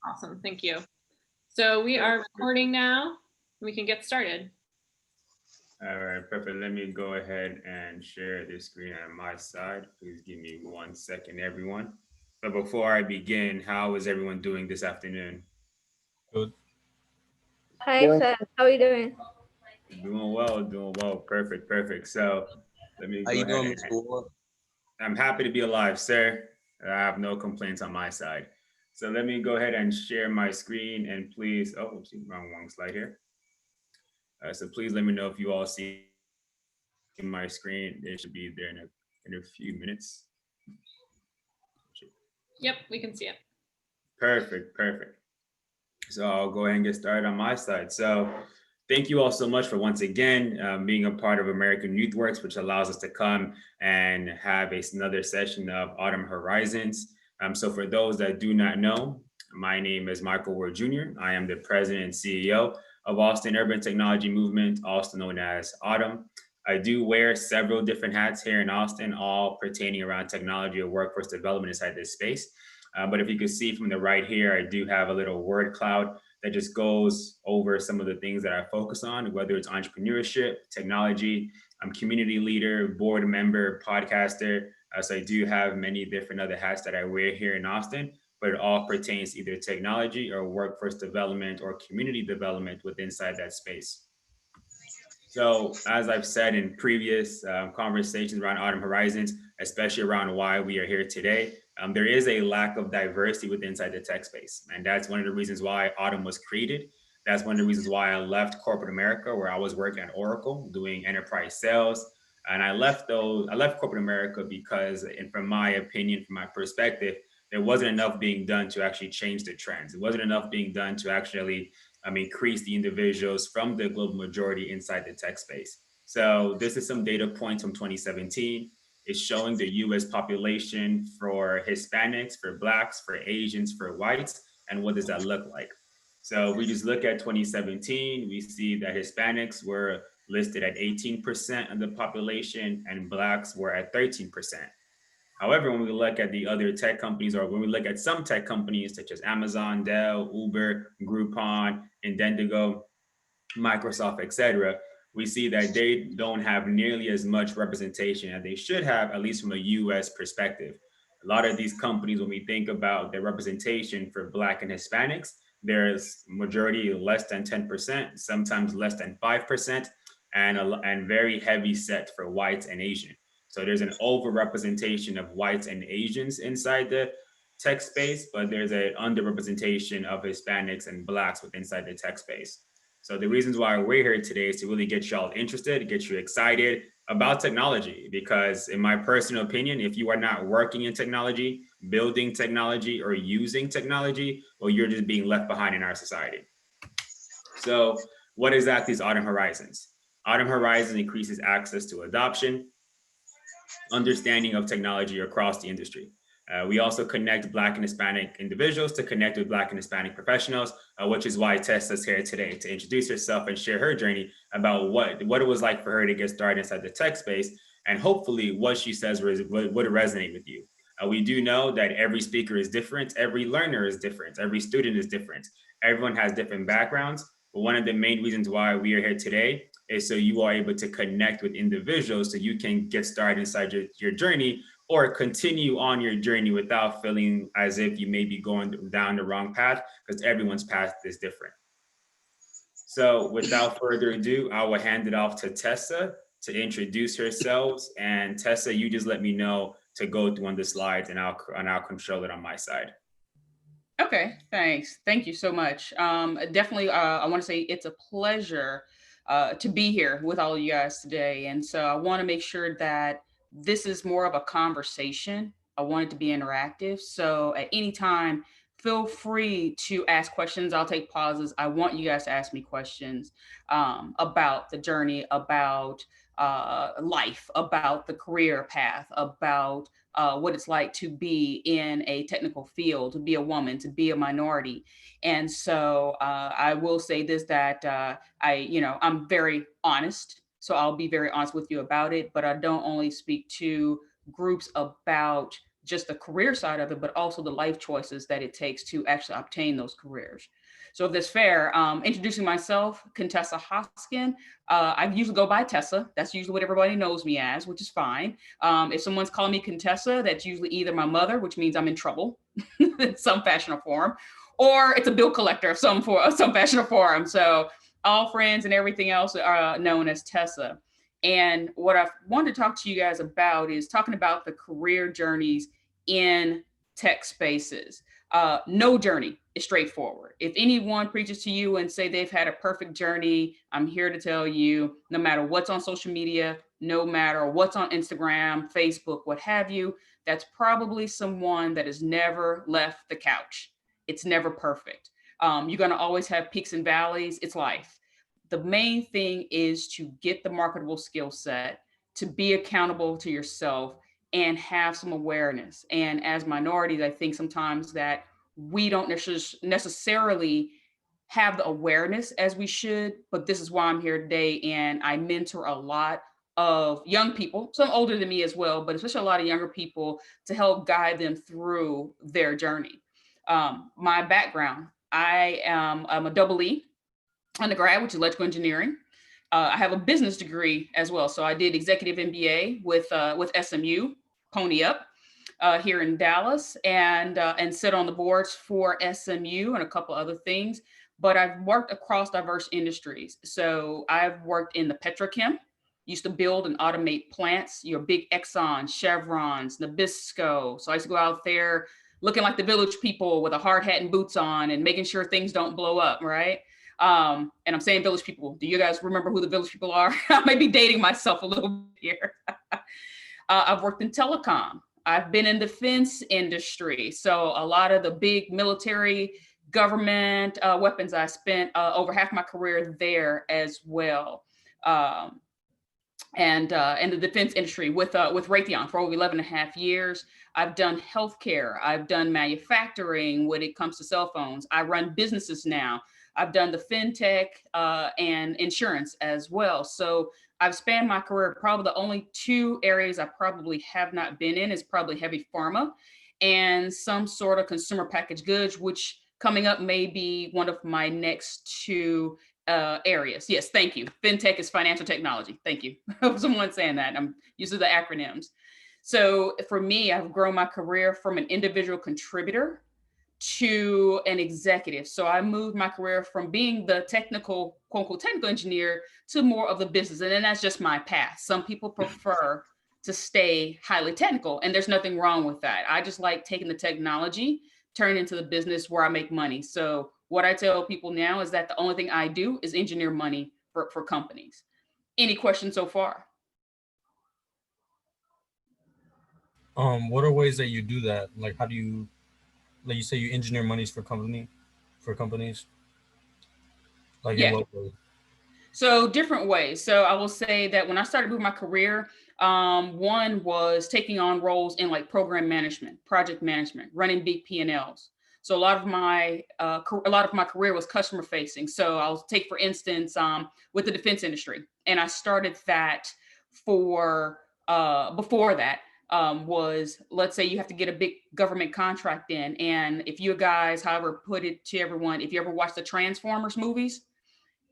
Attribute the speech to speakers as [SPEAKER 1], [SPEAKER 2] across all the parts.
[SPEAKER 1] Awesome, thank you. So we are recording now. We can get started.
[SPEAKER 2] All right, perfect. Let me go ahead and share the screen on my side. Please give me 1 second, everyone. But before I begin, how is everyone doing this afternoon?
[SPEAKER 3] Good.
[SPEAKER 4] Hi, Seth. How are you doing?
[SPEAKER 2] Doing well, doing well. Perfect, perfect. So let me
[SPEAKER 3] How
[SPEAKER 2] go
[SPEAKER 3] you
[SPEAKER 2] ahead
[SPEAKER 3] doing,
[SPEAKER 2] and
[SPEAKER 3] Mr. Ward?
[SPEAKER 2] I'm happy to be alive, sir. I have no complaints on my side. So let me go ahead and share my screen and please, oh, wrong slide here. So please let me know if you all see my screen. It should be there in a few minutes.
[SPEAKER 1] Yep, we can see it.
[SPEAKER 2] Perfect, perfect. So I'll go ahead and get started on my side. So thank you all so much for once again being a part of American Youth Works, which allows us to come and have another session of Autumn Horizons. So for those that do not know, my name is Michael Ward Jr. I am the president and CEO of Austin Urban Technology Movement, also known as Autumn. I do wear several different hats here in Austin, all pertaining around technology or workforce development inside this space. But if you can see from the right here, I do have a little word cloud that just goes over some of the things that I focus on, whether it's entrepreneurship, technology, I'm community leader, board member, podcaster. So I do have many different other hats that I wear here in Austin, but it all pertains to either technology or workforce development or community development within inside that space. So, as I've said in previous conversations around Autumn Horizons, especially around why we are here today, there is a lack of diversity within inside the tech space, and that's one of the reasons why Autumn was created. That's one of the reasons why I left corporate America, where I was working at Oracle doing enterprise sales, and I left corporate America because, and from my opinion, from my perspective, there wasn't enough being done to actually change the trends. It wasn't enough being done to actually increase the individuals from the global majority inside the tech space. So this is some data points from 2017. It's showing the U.S. population for Hispanics, for Blacks, for Asians, for whites, and what does that look like? So we just look at 2017, we see that Hispanics were listed at 18% of the population and Blacks were at 13%. However, when we look at the other tech companies, or when we look at some tech companies such as Amazon, Dell, Uber, Groupon, Indendigo, Microsoft, etc., we see that they don't have nearly as much representation as they should have, at least from a US perspective. A lot of these companies, when we think about their representation for Black and Hispanics, there's majority less than 10%, sometimes less than 5%, and very heavy set for whites and Asian. So there's an overrepresentation of whites and Asians inside the tech space, but there's an underrepresentation of Hispanics and Blacks within inside the tech space. So the reasons why we're here today is to really get y'all interested, get you excited about technology. Because in my personal opinion, if you are not working in technology, building technology, or using technology, well, you're just being left behind in our society. So what exactly is Autumn Horizons? Autumn Horizons increases access to adoption, understanding of technology across the industry. We also connect Black and Hispanic individuals to connect with Black and Hispanic professionals, which is why Tessa's here today to introduce herself and share her journey about what it was like for her to get started inside the tech space, and hopefully what she says would resonate with you. We do know that every speaker is different, every learner is different, every student is different, everyone has different backgrounds. But one of the main reasons why we are here today is so you are able to connect with individuals so you can get started inside your journey or continue on your journey without feeling as if you may be going down the wrong path, because everyone's path is different. So without further ado, I will hand it off to Tessa to introduce herself. And Tessa, you just let me know to go through on the slides and I'll control it on my side.
[SPEAKER 5] Okay, thanks. Thank you so much. Definitely, I want to say it's a pleasure to be here with all of you guys today. And so I want to make sure that this is more of a conversation. I want it to be interactive. So at any time, feel free to ask questions. I'll take pauses. I want you guys to ask me questions about the journey, about life, about the career path, about what it's like to be in a technical field, to be a woman, to be a minority. And so I will say this, that I'm very honest. So I'll be very honest with you about it, but I don't only speak to groups about just the career side of it, but also the life choices that it takes to actually obtain those careers. So if that's fair, introducing myself, Contessa Hoskins. I usually go by Tessa. That's usually what everybody knows me as, which is fine. If someone's calling me Contessa, that's usually either my mother, which means I'm in trouble in some fashion or form, or it's a bill collector of some fashion or form. So all friends and everything else are known as Tessa. And what I wanted to talk to you guys about is talking about the career journeys in tech spaces. No journey is straightforward. If anyone preaches to you and say they've had a perfect journey, I'm here to tell you, no matter what's on social media, no matter what's on Instagram, Facebook, what have you, that's probably someone that has never left the couch. It's never perfect. You're going to always have peaks and valleys. It's life. The main thing is to get the marketable skill set, to be accountable to yourself, and have some awareness. And as minorities, I think sometimes that we don't necessarily have the awareness as we should, but this is why I'm here today. And I mentor a lot of young people, some older than me as well, but especially a lot of younger people to help guide them through their journey. My background, I'm a double E undergrad, which is electrical engineering. I have a business degree as well. So I did executive MBA with SMU, Pony Up, here in Dallas, and sit on the boards for SMU and a couple other things. But I've worked across diverse industries. So I've worked in the petrochem, used to build and automate plants, your big Exxon, Chevrons, Nabisco. So I used to go out there looking like the village people with a hard hat and boots on and making sure things don't blow up, right? And I'm saying village people. Do you guys remember who the village people are? I might be dating myself a little bit here. I've worked in telecom. I've been in defense industry. So a lot of the big military government weapons, I spent over half my career there as well. And the defense industry with Raytheon for over 11 and a half years. I've done healthcare. I've done manufacturing when it comes to cell phones. I run businesses now. I've done the fintech and insurance as well. So I've spanned my career. Probably the only two areas I probably have not been in is probably heavy pharma and some sort of consumer packaged goods, which coming up may be one of my next two areas. Yes, thank you. Fintech is financial technology. Thank you. Someone saying that. I'm using the acronyms. So for me, I've grown my career from an individual contributor to an executive. So I moved my career from being the technical, quote unquote, technical engineer to more of the business. And then that's just my path. Some people prefer to stay highly technical, and there's nothing wrong with that. I just like taking the technology, turn it into the business where I make money. So what I tell people now is that the only thing I do is engineer money for companies. Any questions so far?
[SPEAKER 3] What are ways that you do that? Like, how do you, like you say, you engineer monies for companies? Like in
[SPEAKER 5] Yeah.
[SPEAKER 3] what way?
[SPEAKER 5] So different ways. So I will say that when I started with my career, one was taking on roles in like program management, project management, running big P&Ls. So a lot of my career was customer facing. So I'll take, for instance, with the defense industry, and I started that for before that was, let's say you have to get a big government contract in, and if you guys, however, put it to everyone, if you ever watched the Transformers movies,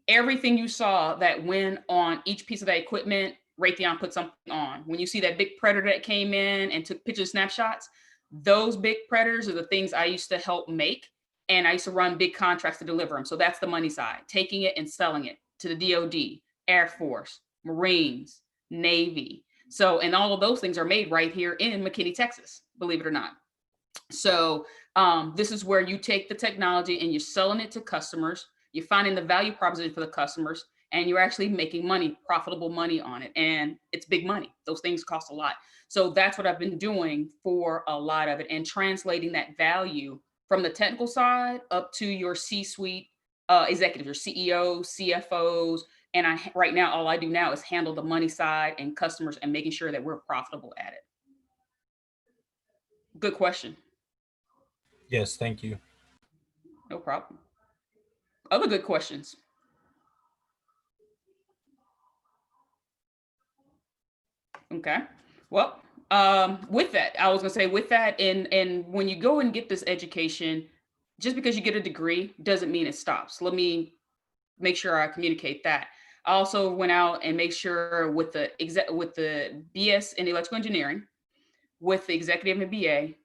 [SPEAKER 5] everything you saw that went on each piece of that equipment, Raytheon put something on. When you see that big Predator that came in and took pictures, snapshots, those big Predators are the things I used to help make. And I used to run big contracts to deliver them. So that's the money side, taking it and selling it to the DOD, Air Force, Marines, Navy. So, and all of those things are made right here in McKinney, Texas, believe it or not. So this is where you take the technology and you're selling it to customers. You're finding the value proposition for the customers, and you're actually making money, profitable money on it. And it's big money. Those things cost a lot. So that's what I've been doing for a lot of it, and translating that value from the technical side up to your C-suite executives, your CEOs, CFOs. And right now, all I do now is handle the money side and customers and making sure that we're profitable at it. Good question.
[SPEAKER 3] Yes, thank you.
[SPEAKER 5] No problem. Other good questions? Okay. Well, With that, I was gonna say with that, and when you go and get this education, just because you get a degree doesn't mean it stops. Let me make sure I communicate that. I also went out and make sure with the BS in electrical engineering, with the executive MBA,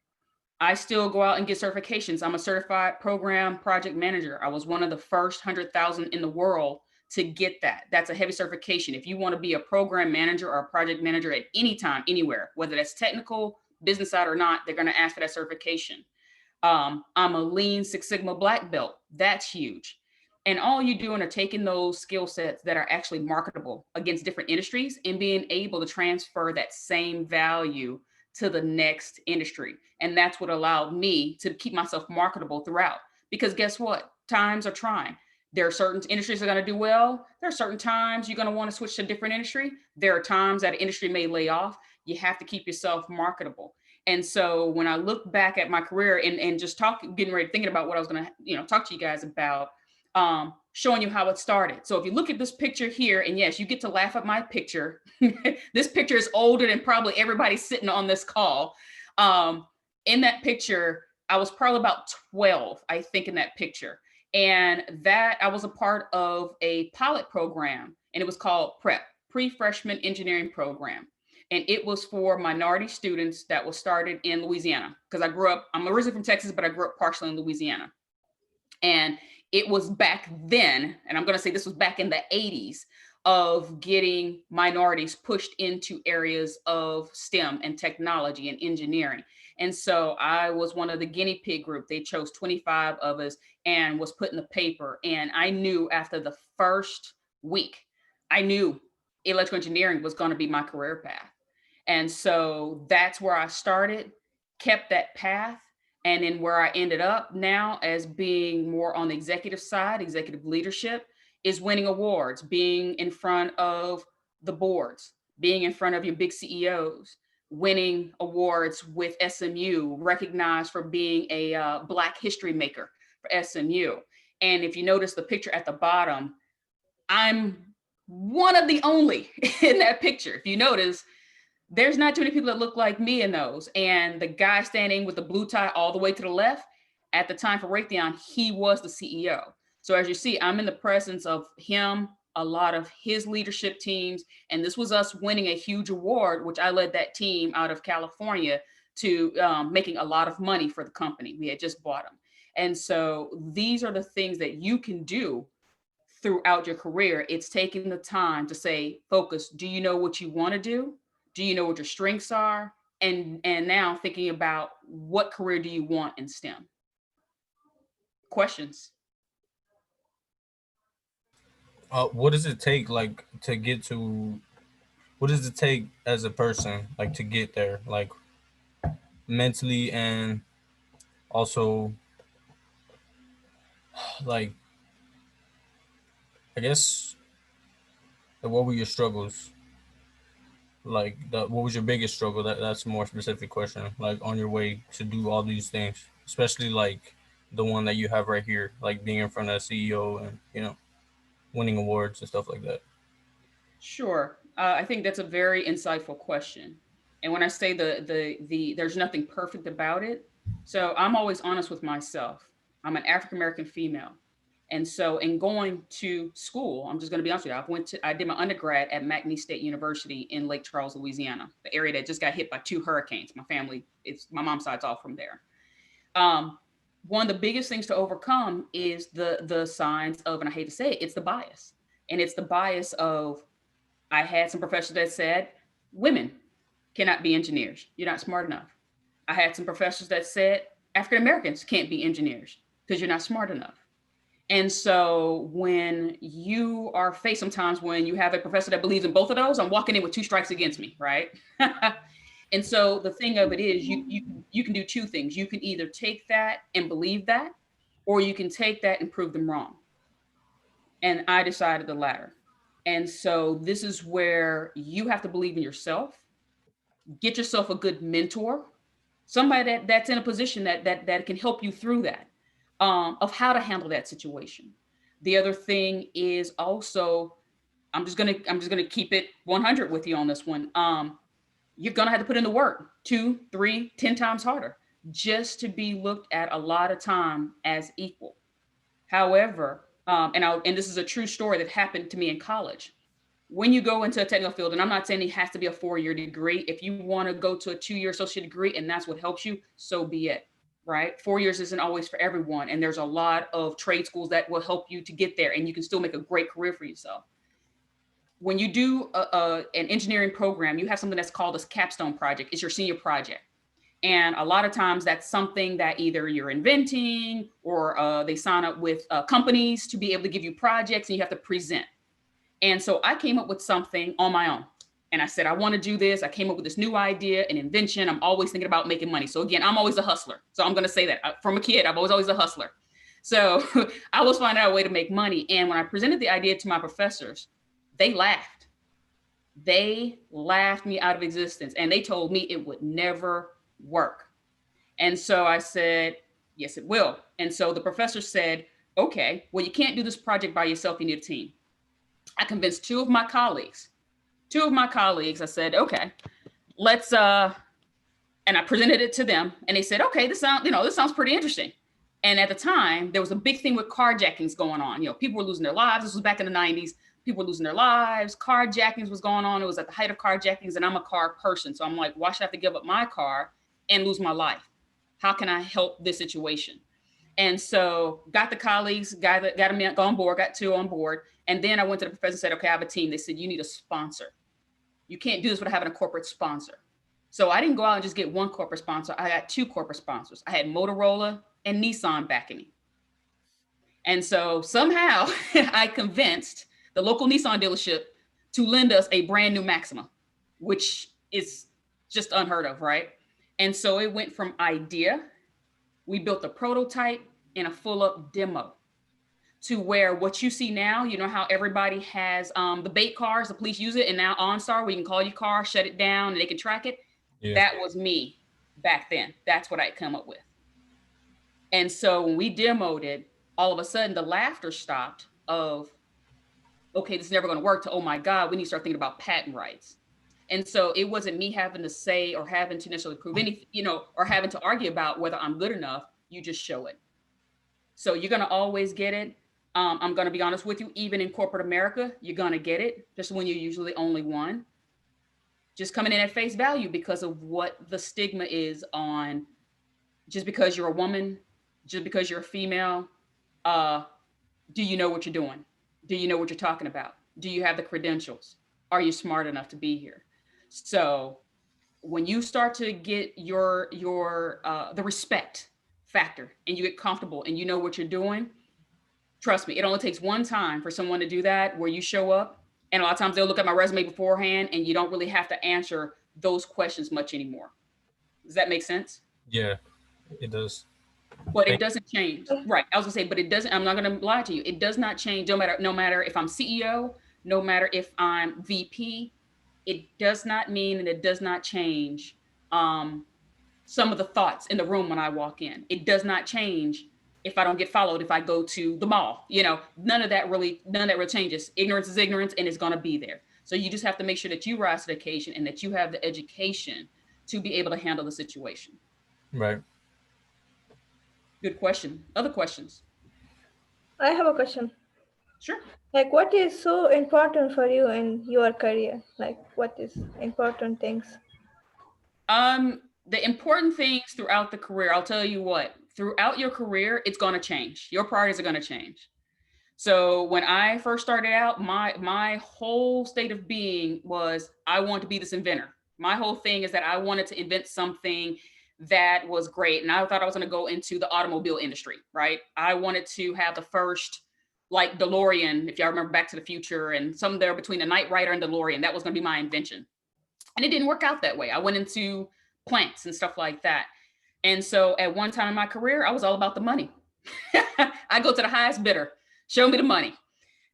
[SPEAKER 5] I still go out and get certifications. I'm a certified program project manager. I was one of the first 100,000 in the world to get that. That's a heavy certification. If you want to be a program manager or a project manager at any time, anywhere, whether that's technical, business side or not, they're going to ask for that certification. I'm a Lean Six Sigma black belt. That's huge. And all you're doing are taking those skill sets that are actually marketable against different industries and being able to transfer that same value to the next industry. And that's what allowed me to keep myself marketable throughout. Because guess what? Times are trying. There are certain industries that are going to do well. There are certain times you're going to want to switch to a different industry. There are times that an industry may lay off. You have to keep yourself marketable. And so when I look back at my career and just getting ready, thinking about what I was going to, talk to you guys about, showing you how it started. So if you look at this picture here, and yes, you get to laugh at my picture. This picture is older than probably everybody sitting on this call. In that picture, I was probably about 12, I think, in that picture. And that I was a part of a pilot program, and it was called PrEP, Pre-Freshman Engineering Program. And it was for minority students that was started in Louisiana. Because I'm originally from Texas, but I grew up partially in Louisiana. And it was back then, and I'm going to say this was back in the 80s, of getting minorities pushed into areas of STEM and technology and engineering. And so I was one of the guinea pig group. They chose 25 of us and was put in the paper. And I knew after the first week, I knew electrical engineering was going to be my career path. And so that's where I started, kept that path. And then where I ended up now as being more on the executive side, executive leadership, is winning awards, being in front of the boards, being in front of your big CEOs, winning awards with SMU, recognized for being a Black history maker for SMU. And if you notice the picture at the bottom, I'm one of the only in that picture. If you notice, there's not too many people that look like me in those. And the guy standing with the blue tie all the way to the left, at the time for Raytheon, he was the CEO. So as you see, I'm in the presence of him, a lot of his leadership teams, and this was us winning a huge award, which I led that team out of California to making a lot of money for the company. We had just bought them. And so these are the things that you can do throughout your career. It's taking the time to say, focus, do you know what you want to do? Do you know what your strengths are? And now thinking about what career do you want in STEM? Questions?
[SPEAKER 3] What does it take, like, to get to? What does it take as a person, like, to get there, like, mentally, and also, like, I guess, what were your struggles? Like, what was your biggest struggle? That's a more specific question. Like, on your way to do all these things, especially like the one that you have right here, like being in front of a CEO and winning awards and stuff like that.
[SPEAKER 5] Sure. I think that's a very insightful question. And when I say the there's nothing perfect about it. So I'm always honest with myself. I'm an African American female. And so in going to school, I'm just going to be honest with you. I did my undergrad at McNeese State University in Lake Charles, Louisiana, the area that just got hit by 2 hurricanes. My mom's side's all from there. One of the biggest things to overcome is the signs of, and I hate to say it, it's the bias. And it's the bias of, I had some professors that said, women cannot be engineers. You're not smart enough. I had some professors that said, African Americans can't be engineers because you're not smart enough. And so when you are faced, sometimes when you have a professor that believes in both of those, I'm walking in with 2 strikes against me, right? And so the thing of it is, you can do 2 things. You can either take that and believe that, or you can take that and prove them wrong. And I decided the latter. And so this is where you have to believe in yourself, get yourself a good mentor, somebody that's in a position that can help you through that, of how to handle that situation. The other thing is also, I'm just gonna keep it 100 with you on this one. you're going to have to put in the work 2, 3, 10 times harder just to be looked at a lot of time as equal. However, and this is a true story that happened to me in college. When you go into a technical field, and I'm not saying it has to be a 4-year degree. If you want to go to a 2-year associate degree and that's what helps you, so be it, right? 4 years isn't always for everyone. And there's a lot of trade schools that will help you to get there, and you can still make a great career for yourself. When you do an engineering program, you have something that's called a capstone project. It's your senior project. And a lot of times that's something that either you're inventing or they sign up with companies to be able to give you projects and you have to present. And so I came up with something on my own. And I said, I want to do this. I came up with this new idea, an invention. I'm always thinking about making money. So again, I'm always a hustler. So I'm going to say that from a kid, I'm always a hustler. So I was finding out a way to make money. And when I presented the idea to my professors, they laughed. They laughed me out of existence. And they told me it would never work. And so I said, yes, it will. And so the professor said, okay, well, you can't do this project by yourself. You need a team. I convinced two of my colleagues. I said, okay, let's, and I presented it to them and they said, okay, this sounds pretty interesting. And at the time there was a big thing with carjackings going on. People were losing their lives. This was back in the 90s. People were losing their lives. Carjackings was going on. It was at the height of carjackings, and I'm a car person. So I'm like, why should I have to give up my car and lose my life? How can I help this situation? And so got the colleagues, got them on board, got 2 on board. And then I went to the professor and said, okay, I have a team. They said, you need a sponsor. You can't do this without having a corporate sponsor. So I didn't go out and just get one corporate sponsor. I got 2 corporate sponsors. I had Motorola and Nissan backing me. And so somehow I convinced the local Nissan dealership to lend us a brand new Maxima, which is just unheard of, right? And so it went from idea, we built a prototype and a full up demo, to where what you see now, how everybody has the bait cars, the police use it, and now OnStar, where you can call your car, shut it down, and they can track it. Yeah. That was me back then. That's what I come up with. And so when we demoed it, all of a sudden the laughter stopped of, okay, this is never going to work, to, oh my God, we need to start thinking about patent rights. And so it wasn't me having to say or having to necessarily prove anything, or having to argue about whether I'm good enough. You just show it. So you're going to always get it. I'm going to be honest with you, even in corporate America, you're going to get it just when you're usually only one. Just coming in at face value because of what the stigma is on just because you're a woman, just because you're a female. Do you know what you're doing? Do you know what you're talking about? Do you have the credentials? Are you smart enough to be here? So when you start to get the respect factor and you get comfortable and you know what you're doing, trust me, it only takes one time for someone to do that where you show up. And a lot of times they'll look at my resume beforehand and you don't really have to answer those questions much anymore. Does that make sense?
[SPEAKER 3] Yeah, it does.
[SPEAKER 5] But it doesn't change. Right. I was gonna say, but it doesn't, I'm not gonna lie to you. It does not change no matter if I'm CEO, no matter if I'm VP, it does not mean and it does not change some of the thoughts in the room when I walk in. It does not change if I don't get followed, if I go to the mall, none of that really changes. Ignorance is ignorance and it's gonna be there. So you just have to make sure that you rise to the occasion and that you have the education to be able to handle the situation.
[SPEAKER 3] Right.
[SPEAKER 5] Good question. Other questions?
[SPEAKER 4] I have a question.
[SPEAKER 5] Sure.
[SPEAKER 4] Like, what is so important for you in your career? Like, what is important things?
[SPEAKER 5] The important things throughout the career, I'll tell you what, throughout your career, it's going to change. Your priorities are going to change. So when I first started out, my whole state of being was, I want to be this inventor. My whole thing is that I wanted to invent something that was great. And I thought I was going to go into the automobile industry, right? I wanted to have the first, like DeLorean, if y'all remember Back to the Future, and somewhere between the Knight Rider and DeLorean, that was going to be my invention. And it didn't work out that way. I went into plants and stuff like that. And so at one time in my career, I was all about the money. I go to the highest bidder, show me the money.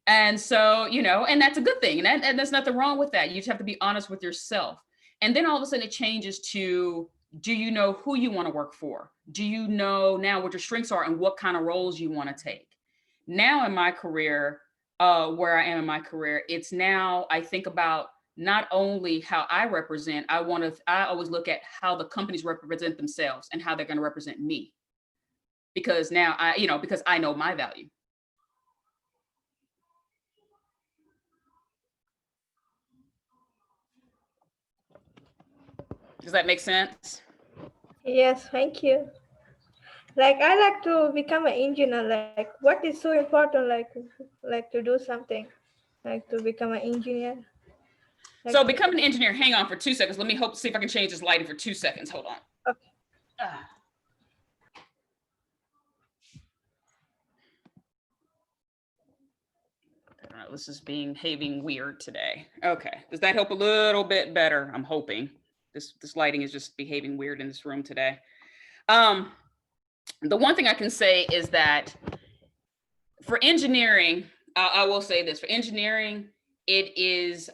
[SPEAKER 5] And so, and that's a good thing. And there's nothing wrong with that. You just have to be honest with yourself. And then all of a sudden it changes to, do you know who you want to work for? Do you know now what your strengths are and what kind of roles you want to take? Now in my career, where I am in my career, it's now I think about not only how I represent, I always look at how the companies represent themselves and how they're going to represent me. Because now because I know my value. Does that make sense?
[SPEAKER 4] Yes, thank you. Like I like to become an engineer. Like what is so important? Like to do something, like to become an engineer.
[SPEAKER 5] So become an engineer. Hang on for 2 seconds. Let me see if I can change this lighting for 2 seconds. Hold on.
[SPEAKER 4] Okay.
[SPEAKER 5] This is behaving weird today. Okay. Does that help a little bit better? I'm hoping. This lighting is just behaving weird in this room today. The one thing I can say is that for engineering, I will say this, for engineering, it is,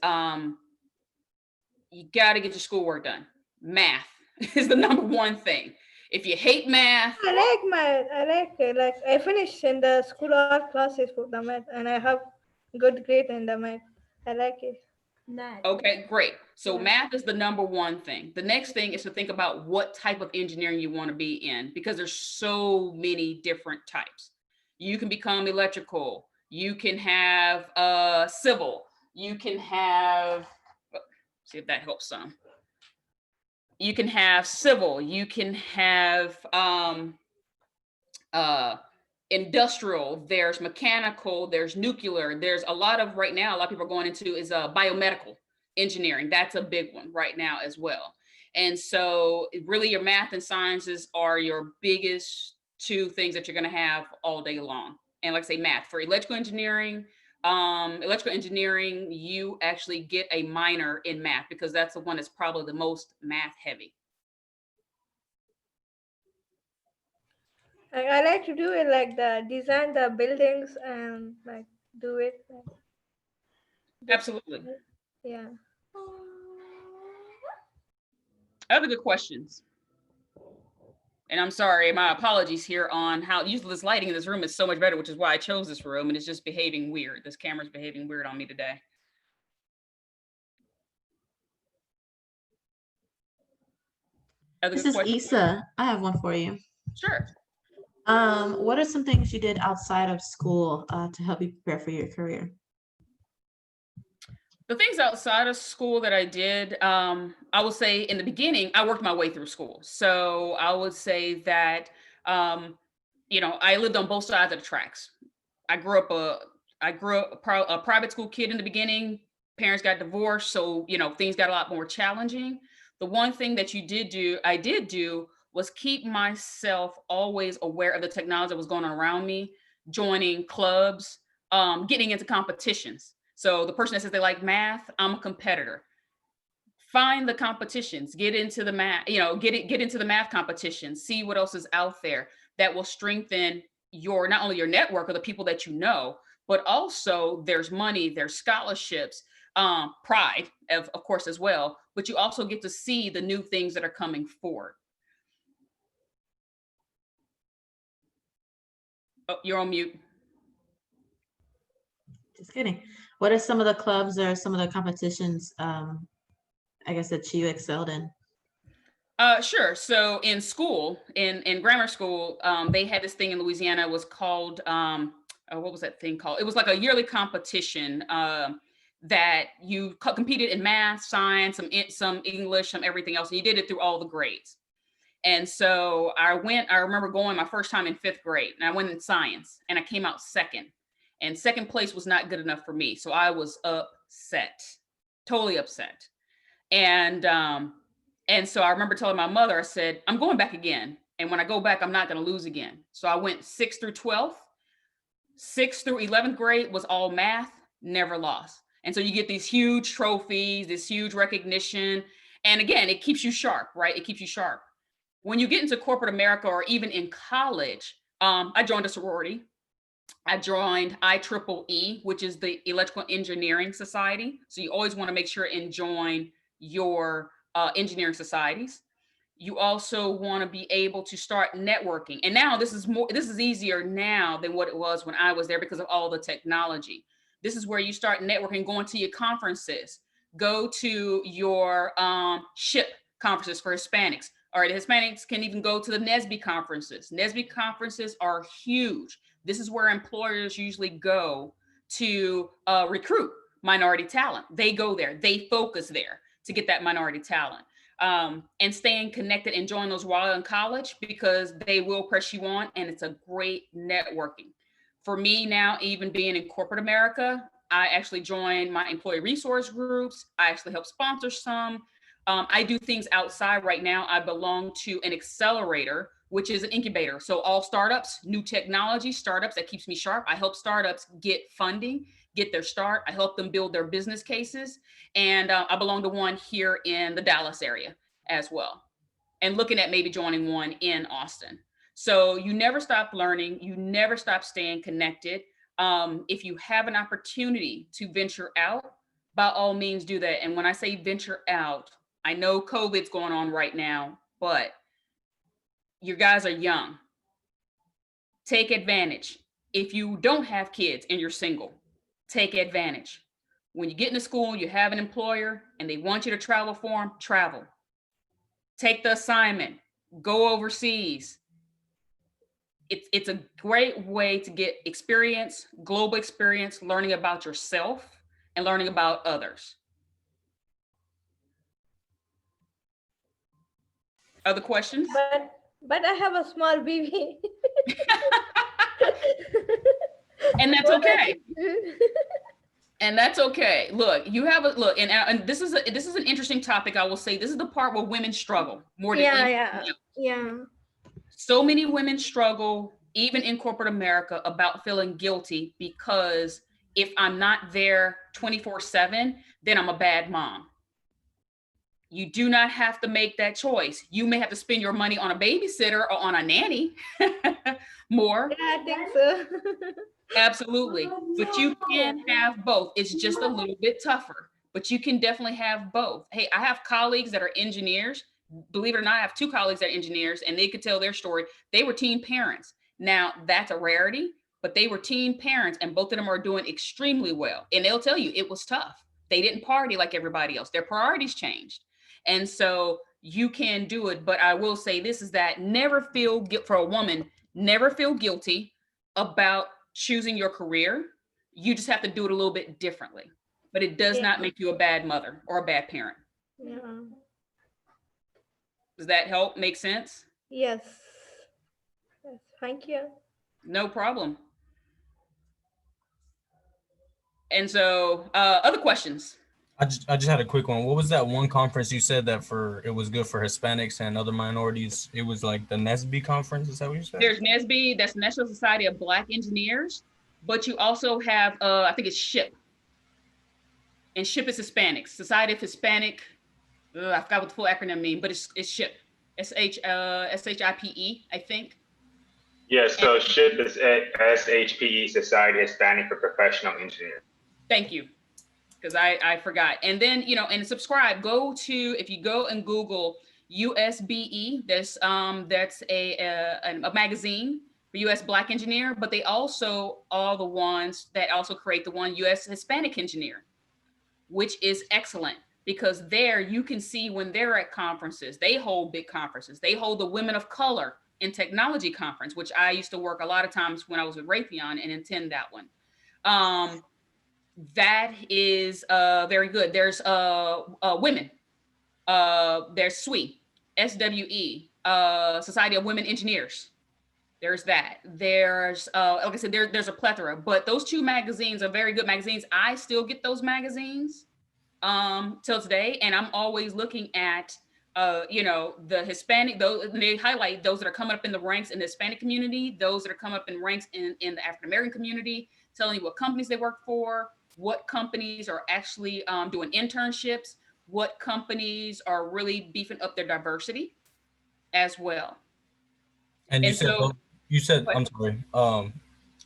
[SPEAKER 5] you got to get your schoolwork done. Math is the number one thing. If you hate math.
[SPEAKER 4] I like it. Like I finished in the school art classes for the math and I have good grade in the math. I like it.
[SPEAKER 5] Okay, great. So math is the number one thing. The next thing is to think about what type of engineering you want to be in, because there's so many different types. You can become electrical. You can have civil. You can have, see if that helps some. You can have civil. You can have industrial. There's mechanical. There's nuclear. There's a lot of, right now, a lot of people are going into is biomedical engineering. That's a big one right now as well. And so really your math and sciences are your biggest two things that you're going to have all day long. And like I say, math for electrical engineering, you actually get a minor in math because that's the one that's probably the most math heavy.
[SPEAKER 4] I like to do it like design the buildings and like do it.
[SPEAKER 5] Absolutely.
[SPEAKER 4] Yeah.
[SPEAKER 5] Other good questions. And I'm sorry, my apologies here on how usually this lighting in this room is so much better, which is why I chose this room, and it's just behaving weird. This camera's behaving weird on me today.
[SPEAKER 6] This is Issa. I have one for you.
[SPEAKER 5] Sure.
[SPEAKER 6] What are some things you did outside of school to help you prepare for your career?
[SPEAKER 5] The things outside of school that I did, I would say in the beginning, I worked my way through school. So I would say that, I lived on both sides of the tracks. I grew up a private school kid in the beginning. Parents got divorced, so things got a lot more challenging. The one thing that I did do was keep myself always aware of the technology that was going on around me, joining clubs, getting into competitions. So the person that says they like math, I'm a competitor. Find the competitions, get into the math, get into the math competitions, see what else is out there that will strengthen not only your network of the people that you know, but also there's money, there's scholarships, pride, of course, as well. But you also get to see the new things that are coming forward. Oh, you're on mute.
[SPEAKER 6] Just kidding. What are some of the clubs or some of the competitions, I guess, that you excelled in?
[SPEAKER 5] Sure. So in school, in grammar school, they had this thing in Louisiana. It was called, what was that thing called? It was like a yearly competition that you competed in math, science, some English, some everything else. And you did it through all the grades. And so I remember going my first time in 5th grade, and I went in science and I came out second. And second place was not good enough for me. So I was upset, totally upset. And so I remember telling my mother, I said, I'm going back again. And when I go back, I'm not going to lose again. So I went 6th through 12th. 6th through 11th grade was all math, never lost. And so you get these huge trophies, this huge recognition. And again, it keeps you sharp, right? It keeps you sharp. When you get into corporate America or even in college, I joined a sorority. I joined IEEE, which is the Electrical Engineering Society. So you always want to make sure and join your engineering societies. You also want to be able to start networking. And now this is easier now than what it was when I was there because of all the technology. This is where you start networking, going to your conferences, Go to your SHIP conferences for Hispanics. All right, the Hispanics can even go to the NSBE conferences. NSBE conferences are huge. This is where employers usually go to recruit minority talent. They go there, they focus there to get that minority talent. And staying connected and join those while in college, because they will press you on, and it's a great networking. For me now, even being in corporate America, I actually join my employee resource groups. I actually help sponsor some. I do things outside right now. I belong to an accelerator, which is an incubator. So all startups, new technology startups, that keeps me sharp. I help startups get funding, get their start. I help them build their business cases. And I belong to one here in the Dallas area as well. And looking at maybe joining one in Austin. So you never stop learning. You never stop staying connected. If you have an opportunity to venture out, by all means do that. And when I say venture out, I know COVID's going on right now, but you guys are young. Take advantage. If you don't have kids and you're single, take advantage. When you get into school, you have an employer and they want you to travel for them, travel. Take the assignment, go overseas. It's a great way to get experience, global experience, learning about yourself and learning about others. Other questions?
[SPEAKER 4] But I have a small baby.
[SPEAKER 5] And that's okay. And that's okay. Look, you have a look, and this is an interesting topic. I will say this is the part where women struggle more than anything else. So many women struggle, even in corporate America, about feeling guilty because if I'm not there 24/7, then I'm a bad mom. You do not have to make that choice. You may have to spend your money on a babysitter or on a nanny more.
[SPEAKER 4] Yeah, I think so.
[SPEAKER 5] Absolutely. But you can have both. It's just a little bit tougher, but you can definitely have both. Hey, I have colleagues that are engineers. Believe it or not, I have two colleagues that are engineers, and they could tell their story. They were teen parents. Now, that's a rarity, but they were teen parents, and both of them are doing extremely well. And they'll tell you it was tough. They didn't party like everybody else. Their priorities changed. And so you can do it. But I will say this is that for a woman, never feel guilty about choosing your career. You just have to do it a little bit differently. But it does not make you a bad mother or a bad parent.
[SPEAKER 4] Yeah.
[SPEAKER 5] Does that help make sense?
[SPEAKER 4] Yes. Yes. Thank you.
[SPEAKER 5] No problem. And so other questions?
[SPEAKER 3] I just had a quick one. What was that one conference you said that it was good for Hispanics and other minorities? It was like the NSBE conference. Is that what you said?
[SPEAKER 5] There's NSBE, that's the National Society of Black Engineers, but you also have I think it's SHIP. And SHIP is Hispanics, Society of Hispanic. I forgot what the full acronym means, but it's SHIP, SHIPE, I think.
[SPEAKER 2] Yeah, so SHIP is SHPE, Society Hispanic for Professional Engineers.
[SPEAKER 5] Thank you, because I forgot. And then, and subscribe, if you go and Google USBE, that's a magazine for US Black Engineer, but they also are the ones that also create the one US Hispanic Engineer, which is excellent because there you can see when they're at conferences, they hold big conferences. They hold the Women of Color in Technology Conference, which I used to work a lot of times when I was with Raytheon and attend that one. That is very good. There's women. There's SWE, SWE, Society of Women Engineers. There's that. There's, like I said, there's a plethora, but those two magazines are very good magazines. I still get those magazines till today, and I'm always looking at, the Hispanic, they highlight those that are coming up in the ranks in the Hispanic community, those that are coming up in ranks in the African-American community, telling you what companies they work for, what companies are actually doing internships, what companies are really beefing up their diversity as well.
[SPEAKER 3] And you said I'm sorry.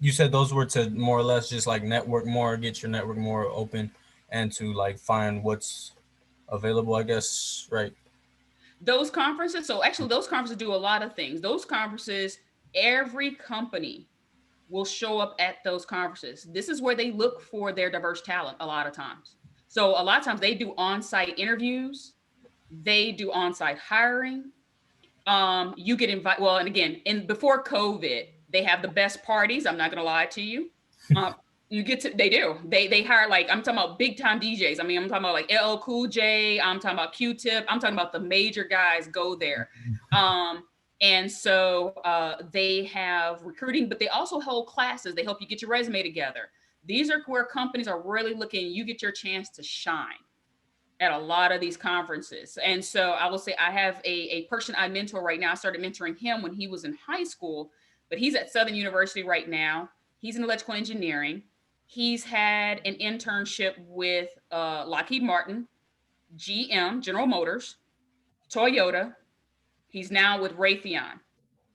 [SPEAKER 3] You said those were to more or less just like network more, get your network more open, and to like find what's available, I guess, right?
[SPEAKER 5] Those conferences. So actually, those conferences do a lot of things. Those conferences, every company will show up at those conferences. This is where they look for their diverse talent a lot of times. So a lot of times they do on-site interviews, they do on-site hiring. You get invited. Well, and again, before COVID, they have the best parties. I'm not going to lie to you. They hire, like, I'm talking about big time DJs. I mean, I'm talking about like LL Cool J. I'm talking about Q-Tip. I'm talking about the major guys go there. And so they have recruiting, but they also hold classes. They help you get your resume together. These are where companies are really looking. You get your chance to shine at a lot of these conferences. And so I will say I have a person I mentor right now. I started mentoring him when he was in high school, but he's at Southern University right now. He's in electrical engineering. He's had an internship with Lockheed Martin, GM, General Motors, Toyota. He's now with Raytheon,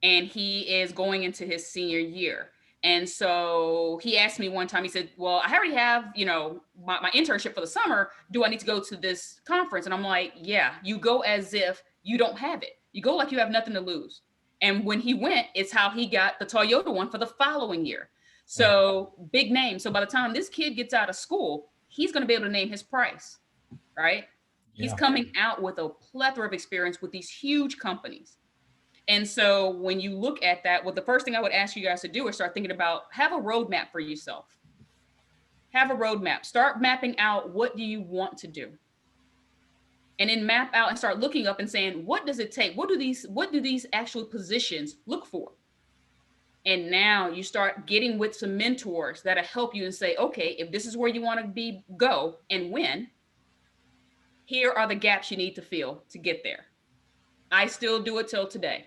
[SPEAKER 5] and he is going into his senior year. And so he asked me one time, he said, well, I already have, my internship for the summer. Do I need to go to this conference? And I'm like, yeah, you go as if you don't have it. You go like you have nothing to lose. And when he went, it's how he got the Toyota one for the following year. So big name. So by the time this kid gets out of school, he's going to be able to name his price, right? Yeah. He's coming out with a plethora of experience with these huge companies. And so when you look at that, well, the first thing I would ask you guys to do is start thinking about, have a roadmap for yourself. Have a roadmap. Start mapping out, what do you want to do? And then map out and start looking up and saying, what does it take? What do these actual positions look for? And now you start getting with some mentors that'll help you and say, okay, if this is where you want to go and win, here are the gaps you need to fill to get there. I still do it till today.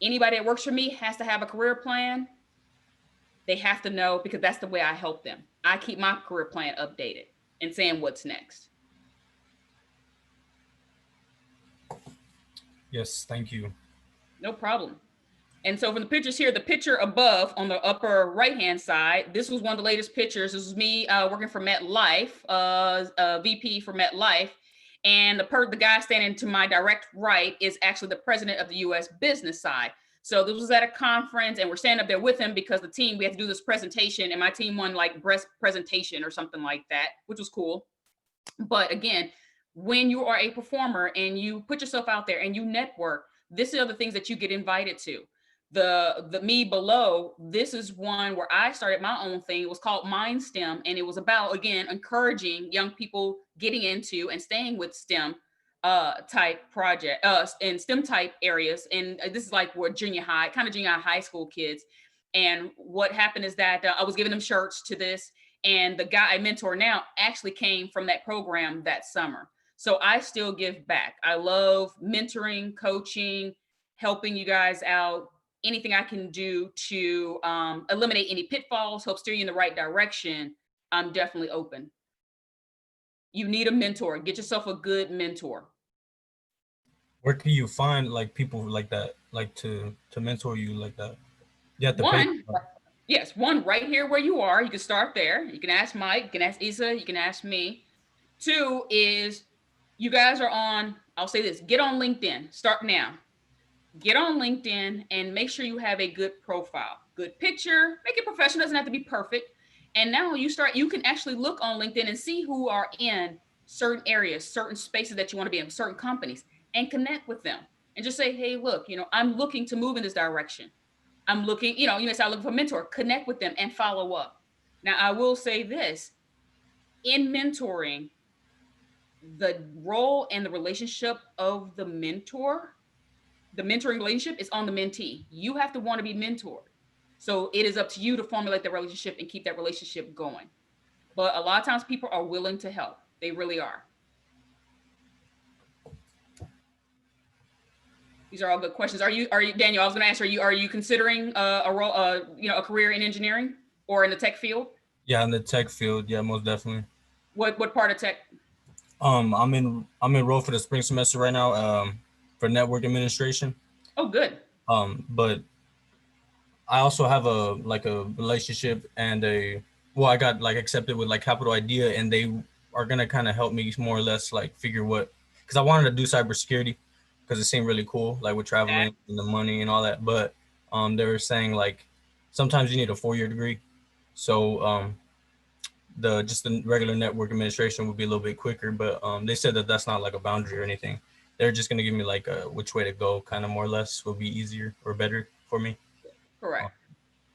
[SPEAKER 5] Anybody that works for me has to have a career plan. They have to know, because that's the way I help them. I keep my career plan updated and saying what's next.
[SPEAKER 3] Yes, thank you.
[SPEAKER 5] No problem. And so from the pictures here, the picture above on the upper right-hand side, this was one of the latest pictures. This was me working for MetLife, VP for MetLife. And the guy standing to my direct right is actually the president of the US business side. So this was at a conference, and we're standing up there with him because the team, we had to do this presentation, and my team won like best presentation or something like that, which was cool. But again, when you are a performer and you put yourself out there and you network, this is the things that you get invited to. The me below, this is one where I started my own thing. It was called Mind STEM, and it was about, again, encouraging young people getting into and staying with STEM type project and STEM type areas. And this is like where junior high school kids. And what happened is that I was giving them shirts to this, and the guy I mentor now actually came from that program that summer. So I still give back. I love mentoring, coaching, helping you guys out. Anything I can do to eliminate any pitfalls, help steer you in the right direction, I'm definitely open. You need a mentor. Get yourself a good mentor.
[SPEAKER 3] Where can you find like people like that, like to mentor you like that? You have to
[SPEAKER 5] pay. Yes, one right here where you are. You can start there. You can ask Mike, you can ask Isa, you can ask me. Two is, you guys are on, I'll say this, get on LinkedIn. Start now. Get on LinkedIn and make sure you have a good profile, good picture, make it professional, doesn't have to be perfect. And now you can actually look on LinkedIn and see who are in certain areas, certain spaces that you want to be in, certain companies, and connect with them and just say, hey, look, I'm looking to move in this direction. I'm looking, you may say, I'm looking for a mentor, connect with them and follow up. Now, I will say this, in mentoring, the role and the relationship of the mentor, the mentoring relationship is on the mentee. You have to want to be mentored. So it is up to you to formulate the relationship and keep that relationship going. But a lot of times people are willing to help. They really are. These are all good questions. Are you Daniel, I was going to ask, are you considering a role, a career in engineering or in the tech field?
[SPEAKER 3] Yeah, in the tech field. Yeah, most definitely.
[SPEAKER 5] What part of tech?
[SPEAKER 3] I'm enrolled for the spring semester right now, for network administration.
[SPEAKER 5] Oh, good.
[SPEAKER 3] But I also have a relationship and I got like accepted with like Capital Idea, and they are gonna kind of help me more or less like figure because I wanted to do cybersecurity because it seemed really cool, like with traveling and the money and all that. But they were saying like sometimes you need a 4-year degree. So just the regular network administration would be a little bit quicker, but they said that that's not like a boundary or anything. They're just gonna give me like a which way to go, kind of more or less, will be easier or better for me.
[SPEAKER 5] Correct.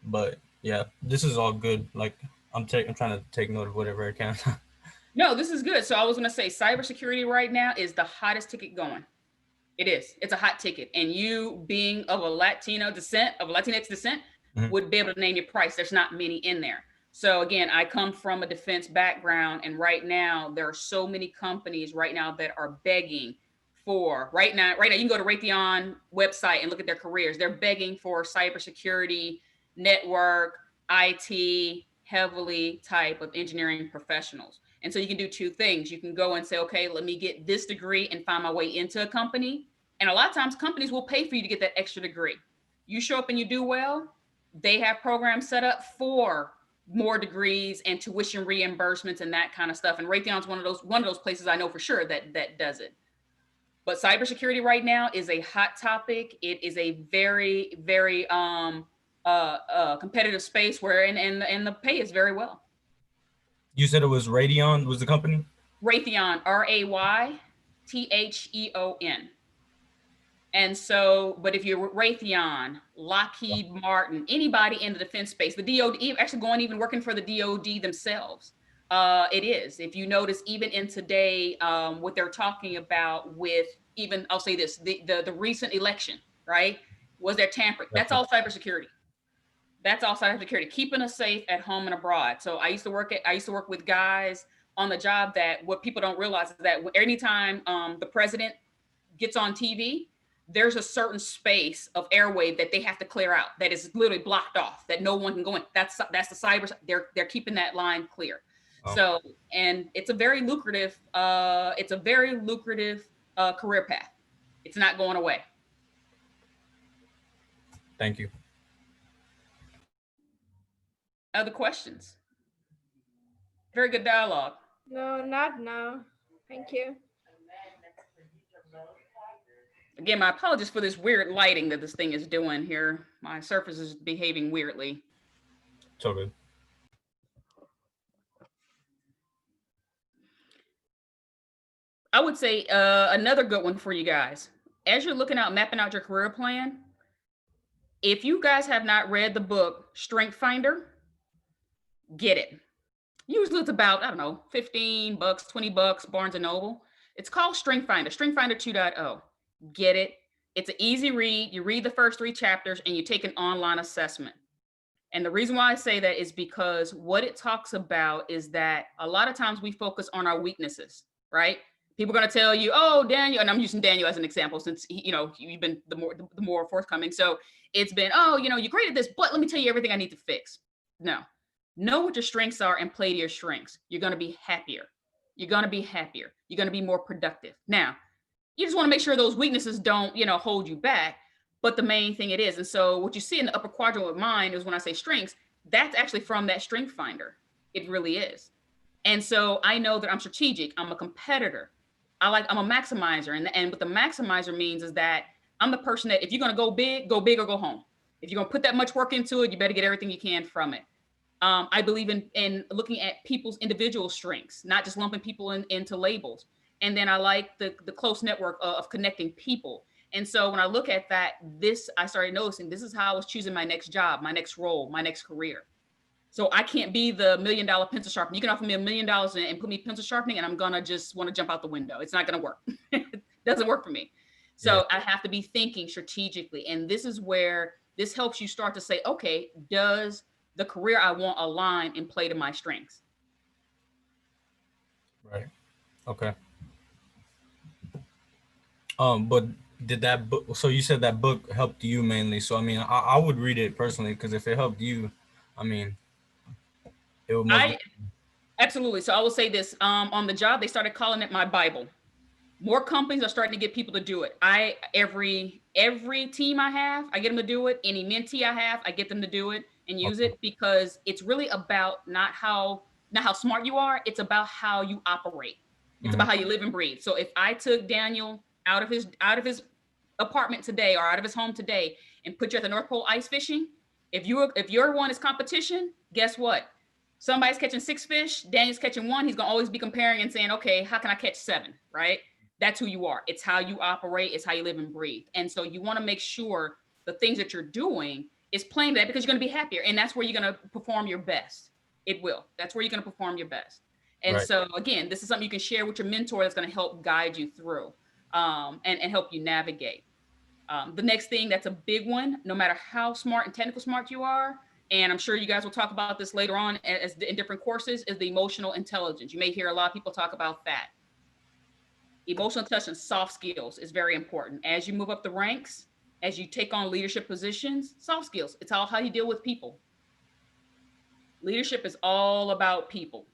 [SPEAKER 3] But yeah, this is all good. Like I'm trying to take note of whatever I can.
[SPEAKER 5] No, this is good. So I was going to say cybersecurity right now is the hottest ticket going. It is. It's a hot ticket. And you being of a Latino descent, of Latinx descent, would be able to name your price. There's not many in there. So again, I come from a defense background, and right now there are so many companies right now that are begging for right now you can go to Raytheon website and look at their careers. They're begging for cybersecurity, network, IT, heavily type of engineering professionals. And so you can do two things. You can go and say, okay, let me get this degree and find my way into a company. And a lot of times companies will pay for you to get that extra degree. You show up and you do well, they have programs set up for more degrees and tuition reimbursements and that kind of stuff. And Raytheon's one of those places I know for sure that does it. But cybersecurity right now is a hot topic. It is a very, very competitive space where and the pay is very well.
[SPEAKER 3] You said it was Radeon was the company?
[SPEAKER 5] Raytheon, Raytheon. And so, but if you're Raytheon, Lockheed Martin, anybody in the defense space, the DOD, actually going even working for the DOD themselves, it is. If you notice, even in today, what they're talking about with even, I'll say this, the recent election, right? Was there tampering? That's all cybersecurity. That's all cybersecurity, keeping us safe at home and abroad. So I used to work with guys on the job that what people don't realize is that anytime the president gets on TV, there's a certain space of airwave that they have to clear out that is literally blocked off, that no one can go in. That's the cyber. They're keeping that line clear. Oh. So, and it's a very lucrative career path. It's not going away.
[SPEAKER 3] Thank you.
[SPEAKER 5] Other questions? Very good dialogue.
[SPEAKER 4] No, not now. Thank you.
[SPEAKER 5] Again, my apologies for this weird lighting that this thing is doing here. My surface is behaving weirdly.
[SPEAKER 3] It's all good.
[SPEAKER 5] I would say another good one for you guys. As you're mapping out your career plan, if you guys have not read the book Strength Finder, get it. Usually it's about, I don't know, $15, $20, Barnes & Noble. It's called Strength Finder, Strength Finder 2.0. Get it. It's an easy read. You read the first 3 chapters and you take an online assessment. And the reason why I say that is because what it talks about is that a lot of times we focus on our weaknesses, right? People are going to tell you, oh, Daniel, and I'm using Daniel as an example since, you've been the more forthcoming. So it's been, oh, you're great at this, but let me tell you everything I need to fix. No. Know what your strengths are and play to your strengths. You're going to be happier. You're going to be happier. You're going to be more productive. Now, you just want to make sure those weaknesses don't, hold you back. But the main thing it is. And so what you see in the upper quadrant with mine is when I say strengths, that's actually from that Strength Finder. It really is. And so I know that I'm strategic. I'm a competitor. I'm a maximizer. And what the maximizer means is that I'm the person that if you're going to go big or go home. If you're going to put that much work into it, you better get everything you can from it. I believe in looking at people's individual strengths, not just lumping people into labels. And then I like the close network of connecting people. And so when I look at that, I started noticing this is how I was choosing my next job, my next role, my next career. So I can't be the $1 million pencil sharpener. You can offer me $1 million and put me pencil sharpening and I'm going to just want to jump out the window. It's not going to work. It doesn't work for me. So I have to be thinking strategically. And this is where this helps you start to say, okay, does the career I want align and play to my strengths?
[SPEAKER 3] Right. Okay. But did that book, so you said that book helped you mainly. So, I mean, I would read it personally because if it helped you, I mean, it would
[SPEAKER 5] absolutely. So I will say this, on the job, they started calling it my Bible. More companies are starting to get people to do it. Every team I have, I get them to do it. Any mentee I have, I get them to do it and use it because it's really about not how smart you are. It's about how you operate. It's about how you live and breathe. So if I took Daniel out of his apartment today or out of his home today and put you at the North Pole ice fishing, if your one is competition, guess what? Somebody's catching 6 fish, Daniel's catching 1. He's gonna always be comparing and saying, okay, how can I catch 7, right? That's who you are. It's how you operate. It's how you live and breathe. And so you want to make sure the things that you're doing is playing that, because you're going to be happier. And that's where you're going to perform your best. It will. That's where you're going to perform your best. And
[SPEAKER 3] Right.
[SPEAKER 5] so again, this is something you can share with your mentor that's going to help guide you through and help you navigate. The next thing that's a big one, no matter how smart and technical smart you are, and I'm sure you guys will talk about this later on as in different courses, is the emotional intelligence. You may hear a lot of people talk about that. Emotional intelligence, soft skills is very important. As you move up the ranks, as you take on leadership positions, soft skills, it's all how you deal with people. Leadership is all about people,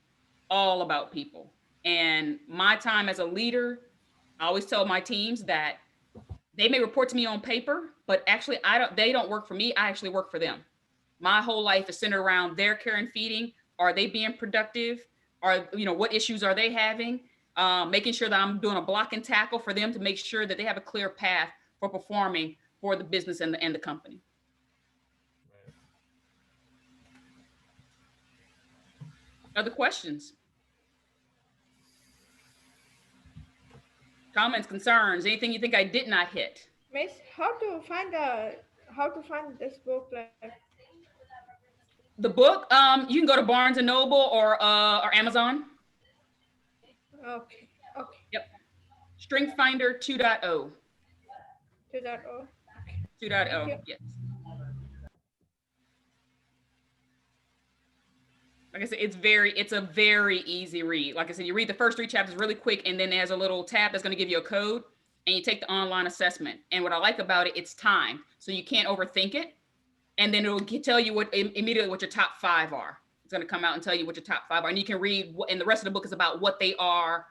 [SPEAKER 5] all about people. And my time as a leader, I always tell my teams that they may report to me on paper, but actually they don't work for me. I actually work for them. My whole life is centered around their care and feeding. Are they being productive? What issues are they having? Making sure that I'm doing a block and tackle for them to make sure that they have a clear path for performing for the business and the company. Other questions? Comments, concerns, anything you think I did not hit?
[SPEAKER 4] Miss, how to find this book? Like,
[SPEAKER 5] The book, you can go to Barnes and Noble or Amazon.
[SPEAKER 4] okay.
[SPEAKER 5] Yep. Strength Finder 2.0.
[SPEAKER 4] 2.0.
[SPEAKER 5] 2.0. Yes. Like I said, it's a very easy read. Like I said, you read the first 3 chapters really quick, and then there's a little tab that's going to give you a code, and you take the online assessment. And what I like about it, it's timed, so you can't overthink it. And then it'll tell you immediately what your top 5 are. It's going to come out and tell you what your top 5 are, and you can read. And the rest of the book is about what they are,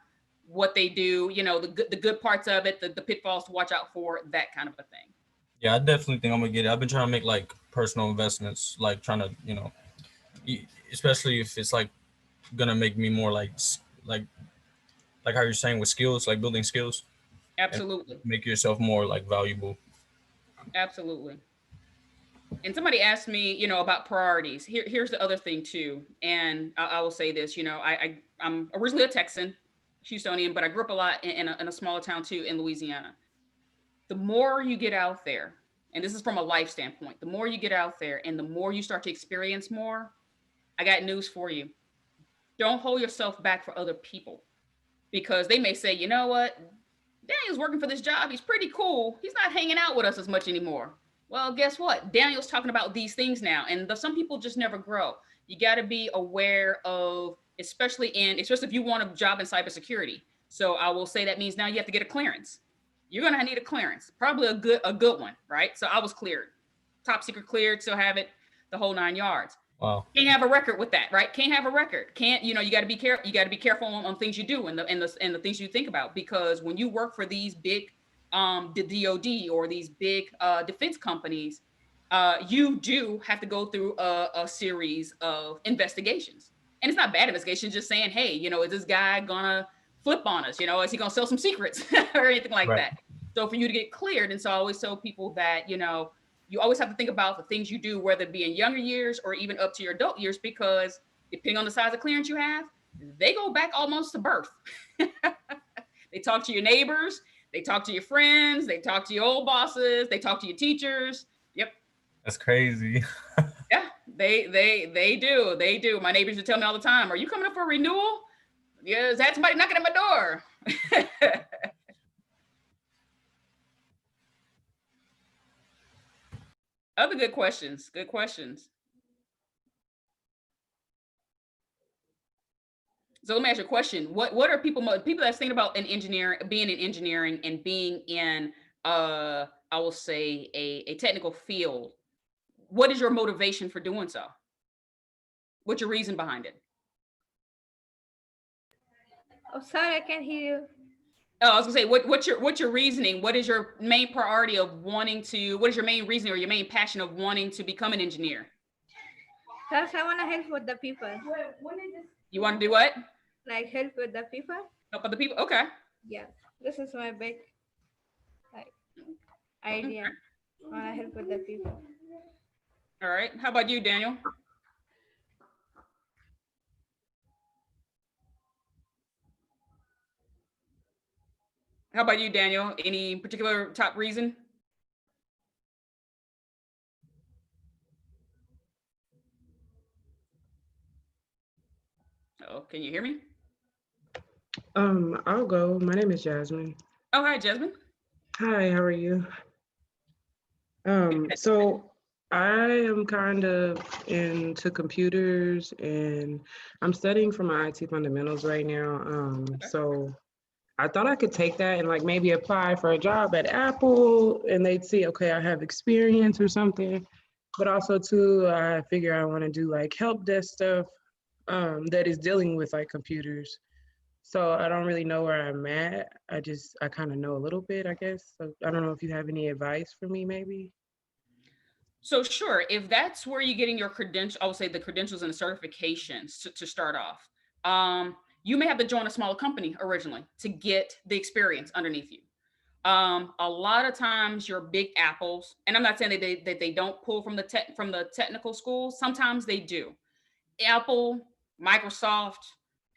[SPEAKER 5] what they do. The good parts of it, the pitfalls to watch out for, that kind of a thing.
[SPEAKER 3] Yeah, I definitely think I'm gonna get it. I've been trying to make like personal investments, like trying to, especially if it's like gonna make me more like how you're saying with skills, like building skills.
[SPEAKER 5] Absolutely.
[SPEAKER 3] Make yourself more like valuable.
[SPEAKER 5] Absolutely. And somebody asked me, about priorities. Here's the other thing too. And I will say this, I'm originally a Texan, Houstonian, but I grew up a lot in a smaller town too in Louisiana. The more you get out there, and this is from a life standpoint, the more you get out there and the more you start to experience more, I got news for you. Don't hold yourself back for other people, because they may say, you know what, Daniel's working for this job. He's pretty cool. He's not hanging out with us as much anymore. Well, guess what? Daniel's talking about these things now, and some people just never grow. You got to be aware of, especially if you want a job in cybersecurity. So I will say that means now you have to get a clearance. You're going to need a clearance, probably a good one, right? So I was cleared, top secret cleared, still have it, the whole 9 yards.
[SPEAKER 3] Wow.
[SPEAKER 5] Can't have a record with that, right? Can't have a record. Can't, you got to be careful. You got to be careful on things you do and the things you think about, because when you work for these big, the DoD or these big defense companies, you do have to go through a series of investigations, and it's not bad investigations. Just saying, hey, is this guy gonna flip on us? Is he gonna sell some secrets or anything like that? So for you to get cleared, and so I always tell people that you always have to think about the things you do, whether it be in younger years or even up to your adult years, because depending on the size of clearance you have, they go back almost to birth. They talk to your neighbors, they talk to your friends, they talk to your old bosses, they talk to your teachers. Yep.
[SPEAKER 3] That's crazy.
[SPEAKER 5] Yeah, they do. My neighbors would tell me all the time, are you coming up for a renewal? Yeah, is that somebody knocking at my door? Other good questions. So let me ask you a question. What are people that's thinking about being in engineering and being in I will say a technical field? What is your motivation for doing so? What's your reason behind it?
[SPEAKER 4] Oh, sorry, I can't hear you.
[SPEAKER 5] Oh, I was gonna say, what's your reasoning? What is your main priority of wanting to? What is your main reason or your main passion of wanting to become an engineer?
[SPEAKER 4] Because I want to help with the people.
[SPEAKER 5] You want to do what?
[SPEAKER 4] Like help with the people.
[SPEAKER 5] Help other people. Okay.
[SPEAKER 4] Yeah, this is my big idea. I want to help with the people.
[SPEAKER 5] All right. How about you, Daniel? How about you, Daniel? Any particular top reason? Oh, can you hear me?
[SPEAKER 7] I'll go. My name is Jasmine.
[SPEAKER 5] Oh, hi, Jasmine.
[SPEAKER 7] Hi, how are you? So I am kind of into computers and I'm studying for my IT fundamentals right now. So I thought I could take that and like maybe apply for a job at Apple and they'd see, okay, I have experience or something. But also too, I figure I want to do like help desk stuff that is dealing with like computers. So I don't really know where I'm at. I kind of know a little bit, I guess. So I don't know if you have any advice for me, maybe.
[SPEAKER 5] So sure, if that's where you're getting your credential, I would say the credentials and the certifications to start off. You may have to join a smaller company originally to get the experience underneath you. A lot of times your big apples, and I'm not saying that they don't pull from the technical schools. Sometimes they do. Apple, Microsoft,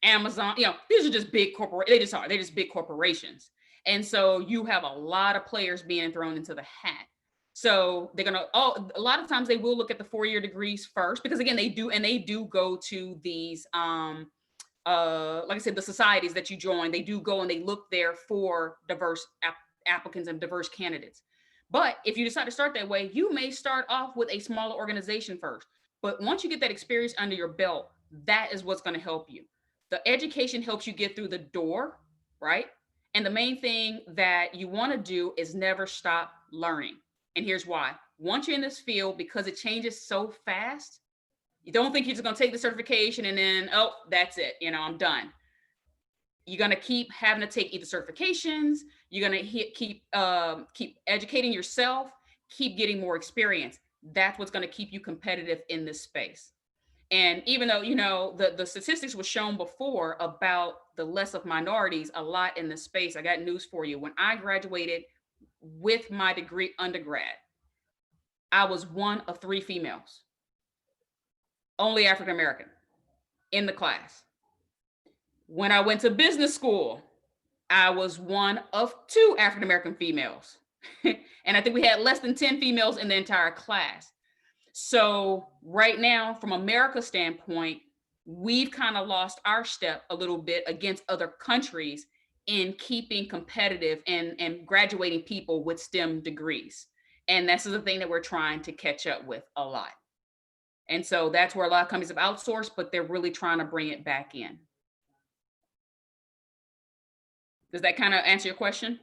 [SPEAKER 5] Amazon, these are just big corporate. They just are. They're just big corporations. And so you have a lot of players being thrown into the hat. So they're gonna. Oh, a lot of times they will look at the 4-year degrees first because again they do go to these like I said, the societies that you join. They do go and they look there for diverse applicants and diverse candidates. But if you decide to start that way, you may start off with a smaller organization first. But once you get that experience under your belt, that is what's going to help you. The education helps you get through the door, right? And the main thing that you want to do is never stop learning. And here's why. Once you're in this field, because it changes so fast, you don't think you're just going to take the certification and then, oh, that's it. I'm done. You're going to keep having to take either certifications. You're going to keep educating yourself, keep getting more experience. That's what's going to keep you competitive in this space. And even though, the statistics was shown before about the less of minorities a lot in this space, I got news for you. When I graduated with my degree undergrad, I was one of 3 females, only African American in the class. When I went to business school, I was one of 2 African American females. And I think we had less than 10 females in the entire class. So right now, from America's standpoint, we've kind of lost our step a little bit against other countries in keeping competitive and graduating people with STEM degrees. And that's the thing that we're trying to catch up with a lot. And so that's where a lot of companies have outsourced, but they're really trying to bring it back in. Does that kind of answer your question?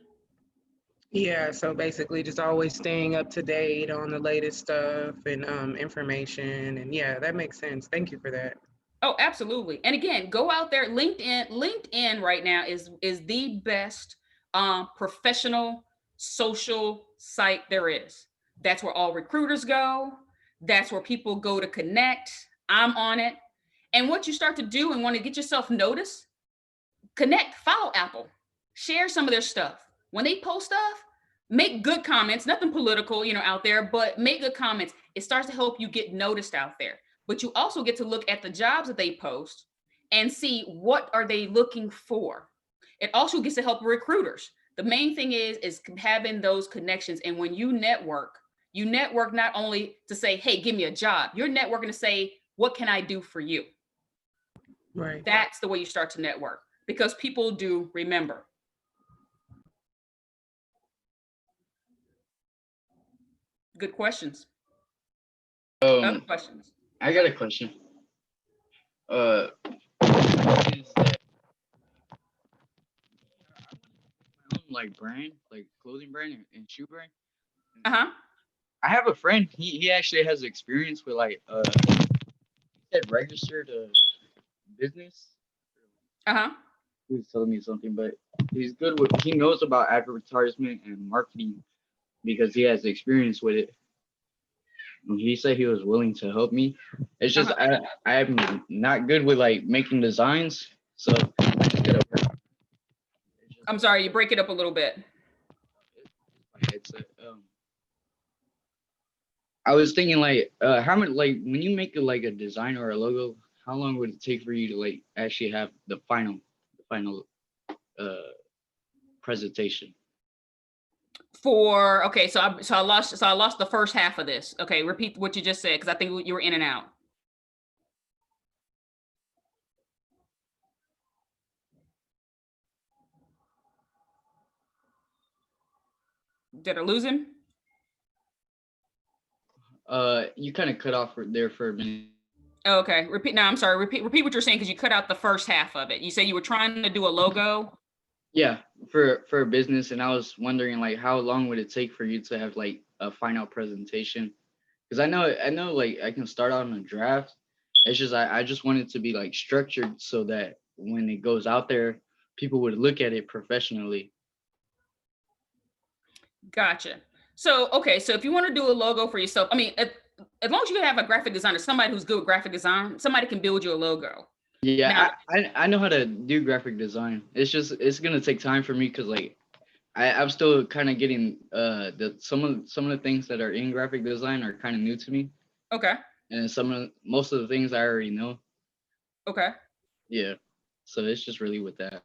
[SPEAKER 7] Yeah, so basically just always staying up to date on the latest stuff and information. And yeah, that makes sense. Thank you for that.
[SPEAKER 5] Oh, absolutely. And again, go out there. LinkedIn right now is the best professional social site there is. That's where all recruiters go. That's where people go to connect. I'm on it. And what you start to do and want to get yourself noticed, connect, follow Apple, share some of their stuff. When they post stuff, make good comments, nothing political, out there, but make good comments. It starts to help you get noticed out there. But you also get to look at the jobs that they post and see what are they looking for. It also gets to help recruiters. The main thing is having those connections. And when you network not only to say, hey, give me a job. You're networking to say, what can I do for you?
[SPEAKER 7] Right.
[SPEAKER 5] That's the way you start to network because people do remember. Good questions. Other questions?
[SPEAKER 8] I got a question. Is that my own like brand, like clothing brand and shoe brand?
[SPEAKER 5] Uh-huh.
[SPEAKER 8] I have a friend. He actually has experience with like he said registered business.
[SPEAKER 5] Uh-huh.
[SPEAKER 8] He was telling me something, but he knows about advertisement and marketing because he has experience with it. And he said he was willing to help me. It's just I'm not good with like making designs, so I just gotta work.
[SPEAKER 5] I'm sorry, you break it up a little bit.
[SPEAKER 8] It's I was thinking like how much like when you make a design or a logo, how long would it take for you to like actually have the final presentation.
[SPEAKER 5] Okay, so I lost the first half of this. Okay, repeat what you just said because I think you were in and out. Did I lose him?
[SPEAKER 8] You kind of cut off there for a minute.
[SPEAKER 5] Oh, okay, repeat. No, I'm sorry. Repeat what you're saying because you cut out the first half of it. You said you were trying to do a logo.
[SPEAKER 8] Yeah, for a business, and I was wondering like how long would it take for you to have like a final presentation? Because I know like I can start out on a draft. It's just I just want it to be like structured so that when it goes out there, people would look at it professionally.
[SPEAKER 5] Gotcha. So, okay, so if you want to do a logo for yourself, I mean, as long as you have a graphic designer, somebody who's good with graphic design, somebody can build you a logo.
[SPEAKER 8] Yeah,
[SPEAKER 5] Now,
[SPEAKER 8] I know how to do graphic design. It's gonna take time for me because like I'm still kind of getting some of the things that are in graphic design are kind of new to me,
[SPEAKER 5] okay,
[SPEAKER 8] and most of the things I already know.
[SPEAKER 5] okay.
[SPEAKER 8] Yeah, so it's just really with that.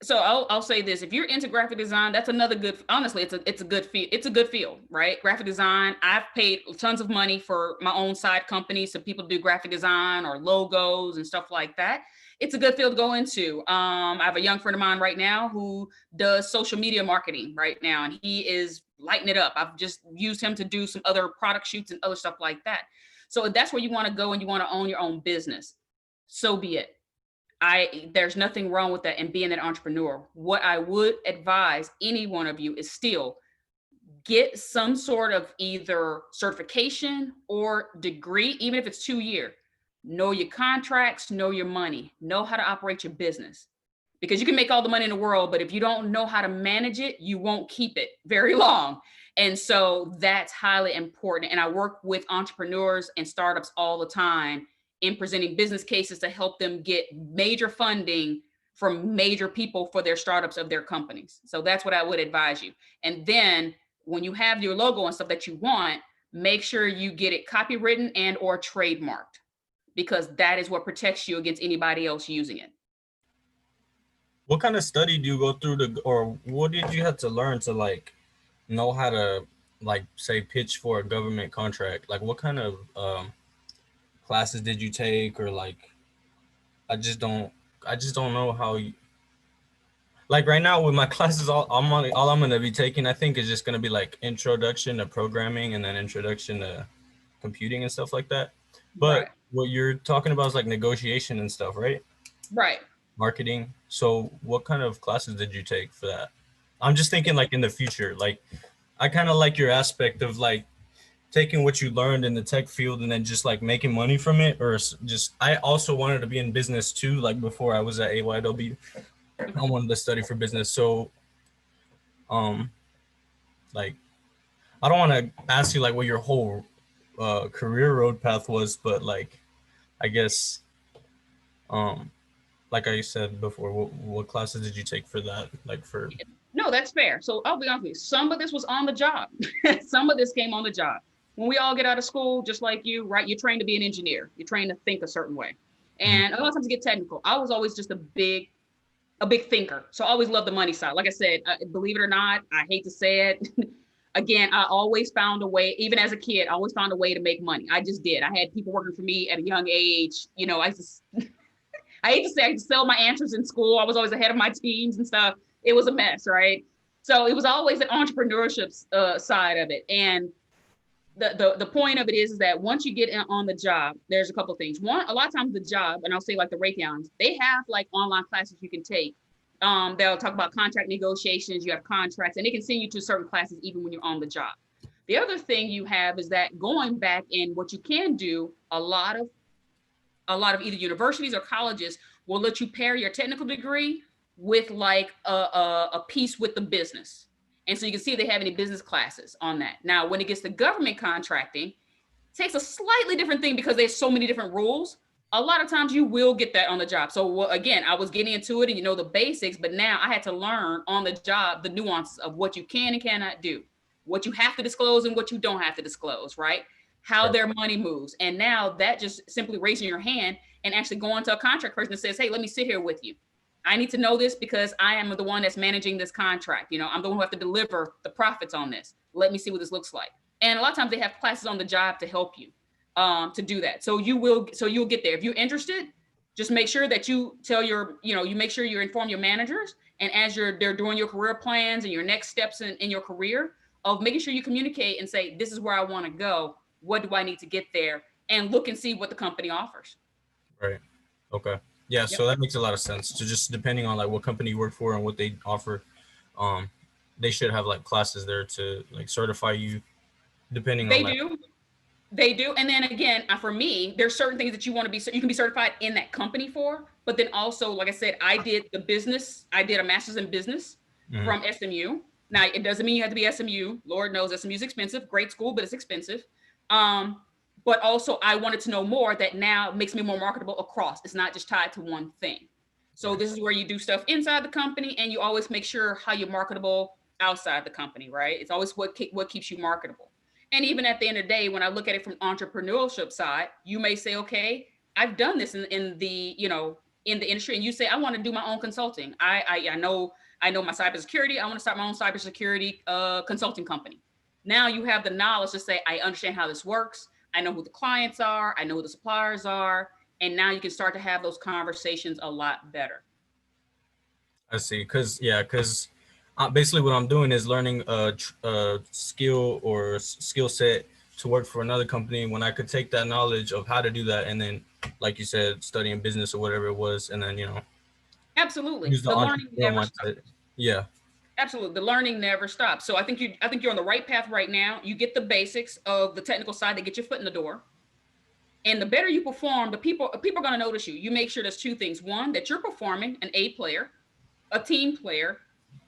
[SPEAKER 5] So I'll say this: if you're into graphic design, that's another good. Honestly, it's a good field. It's a good field, right? Graphic design. I've paid tons of money for my own side company, so people do graphic design or logos and stuff like that. It's a good field to go into. I have a young friend of mine right now who does social media marketing right now, and he is lighting it up. I've just used him to do some other product shoots and other stuff like that. So if that's where you want to go and you want to own your own business, so be it. There's nothing wrong with that and being an entrepreneur. What I would advise any one of you is still get some sort of either certification or degree, even if it's 2 year. Know your contracts, know your money, know how to operate your business. Because you can make all the money in the world, but if you don't know how to manage it, you won't keep it very long. And so that's highly important. And I work with entrepreneurs and startups all the time in presenting business cases to help them get major funding from major people for their startups of their companies. So that's what I would advise you. And then when you have your logo and stuff that you want, make sure you get it copywritten and or trademarked, because that is what protects you against anybody else using it.
[SPEAKER 3] What kind of study do you go through or what did you have to learn to like know how to like say pitch for a government contract? Like what kind of classes did you take, or like I just don't know how you, like right now with my classes all I'm gonna be taking, I think is just gonna be like introduction to programming and then introduction to computing and stuff like that. But
[SPEAKER 5] Right.
[SPEAKER 3] what you're talking about is like negotiation and stuff, right?
[SPEAKER 5] Right.
[SPEAKER 3] Marketing. So what kind of classes did you take for that? I'm just thinking like in the future, like I kind of like your aspect of like taking what you learned in the tech field and then just like making money from it, or just I also wanted to be in business too. Like before I was at AYW, I wanted to study for business. So like I don't want to ask you like what your whole career road path was, but like I guess like I said before, what classes did you take for that? Like for
[SPEAKER 5] No, that's fair. So I'll be honest with you. Some of this was on the job. Some of this came on the job. When we all get out of school, just like you, right? You're trained to be an engineer. You're trained to think a certain way. And a lot of times you get technical. I was always just a big thinker. So I always loved the money side. Like I said, believe it or not, I hate to say it. Again, I always found a way, even as a kid, I always found a way to make money. I just did. I had people working for me at a young age. You know, I hate to say I could sell my answers in school. I was always ahead of my teams and stuff. It was a mess, right? So it was always an entrepreneurship side of it. And the point of it is that once you get on the job, there's a couple of things. One, a lot of times the job, and I'll say like the Raytheons, they have like online classes you can take. They'll talk about contract negotiations, you have contracts, and they can send you to certain classes even when you're on the job. The other thing you have is that going back in what you can do, a lot of either universities or colleges will let you pair your technical degree with like a piece with the business. And so you can see if they have any business classes on that. Now, when it gets to government contracting, it takes a slightly different thing because there's so many different rules. A lot of times you will get that on the job. So again, I was getting into it and you know the basics, but now I had to learn on the job the nuances of what you can and cannot do, what you have to disclose and what you don't have to disclose, right? How their money moves. And now that just simply raising your hand and actually going to a contract person that says, hey, let me sit here with you. I need to know this because I am the one that's managing this contract. You know, I'm the one who have to deliver the profits on this. Let me see what this looks like. And a lot of times they have classes on the job to help you to do that. So you'll get there. If you're interested, just make sure that you tell you make sure you inform your managers. And as they're doing your career plans and your next steps in your career, of making sure you communicate and say, this is where I want to go. What do I need to get there? And look and see what the company offers.
[SPEAKER 3] Right. Okay. Yeah.
[SPEAKER 5] Yep.
[SPEAKER 3] So that makes a lot of sense. So just depending on like what company you work for and what they offer, they should have like classes there to like certify you, depending on.
[SPEAKER 5] They do. And then again, for me, there's certain things that you can be certified in that company for. But then also, like I said, I did a master's in business from SMU. Now, it doesn't mean you have to be SMU. Lord knows SMU is expensive. Great school, but it's expensive. But also, I wanted to know more that now makes me more marketable across. It's not just tied to one thing. So this is where you do stuff inside the company, and you always make sure how you're marketable outside the company, right? It's always what keeps you marketable. And even at the end of the day, when I look at it from entrepreneurship side, you may say, okay, I've done this in the industry, and you say, I want to do my own consulting. I know my cybersecurity. I want to start my own cybersecurity consulting company. Now you have the knowledge to say, I understand how this works. I know who the clients are. I know who the suppliers are. And now you can start to have those conversations a lot better.
[SPEAKER 3] I see. Because basically what I'm doing is learning a skill or skill set to work for another company when I could take that knowledge of how to do that. And then, like you said, studying business or whatever it was. And then,
[SPEAKER 5] Absolutely.
[SPEAKER 3] use the
[SPEAKER 5] learning never
[SPEAKER 3] mindset.
[SPEAKER 5] stops.
[SPEAKER 3] Yeah.
[SPEAKER 5] Absolutely. The learning never stops. So I think you're on the right path right now. You get the basics of the technical side that get your foot in the door. And the better you perform, the people are going to notice you. You make sure there's two things. One, that you're performing, an A player, a team player,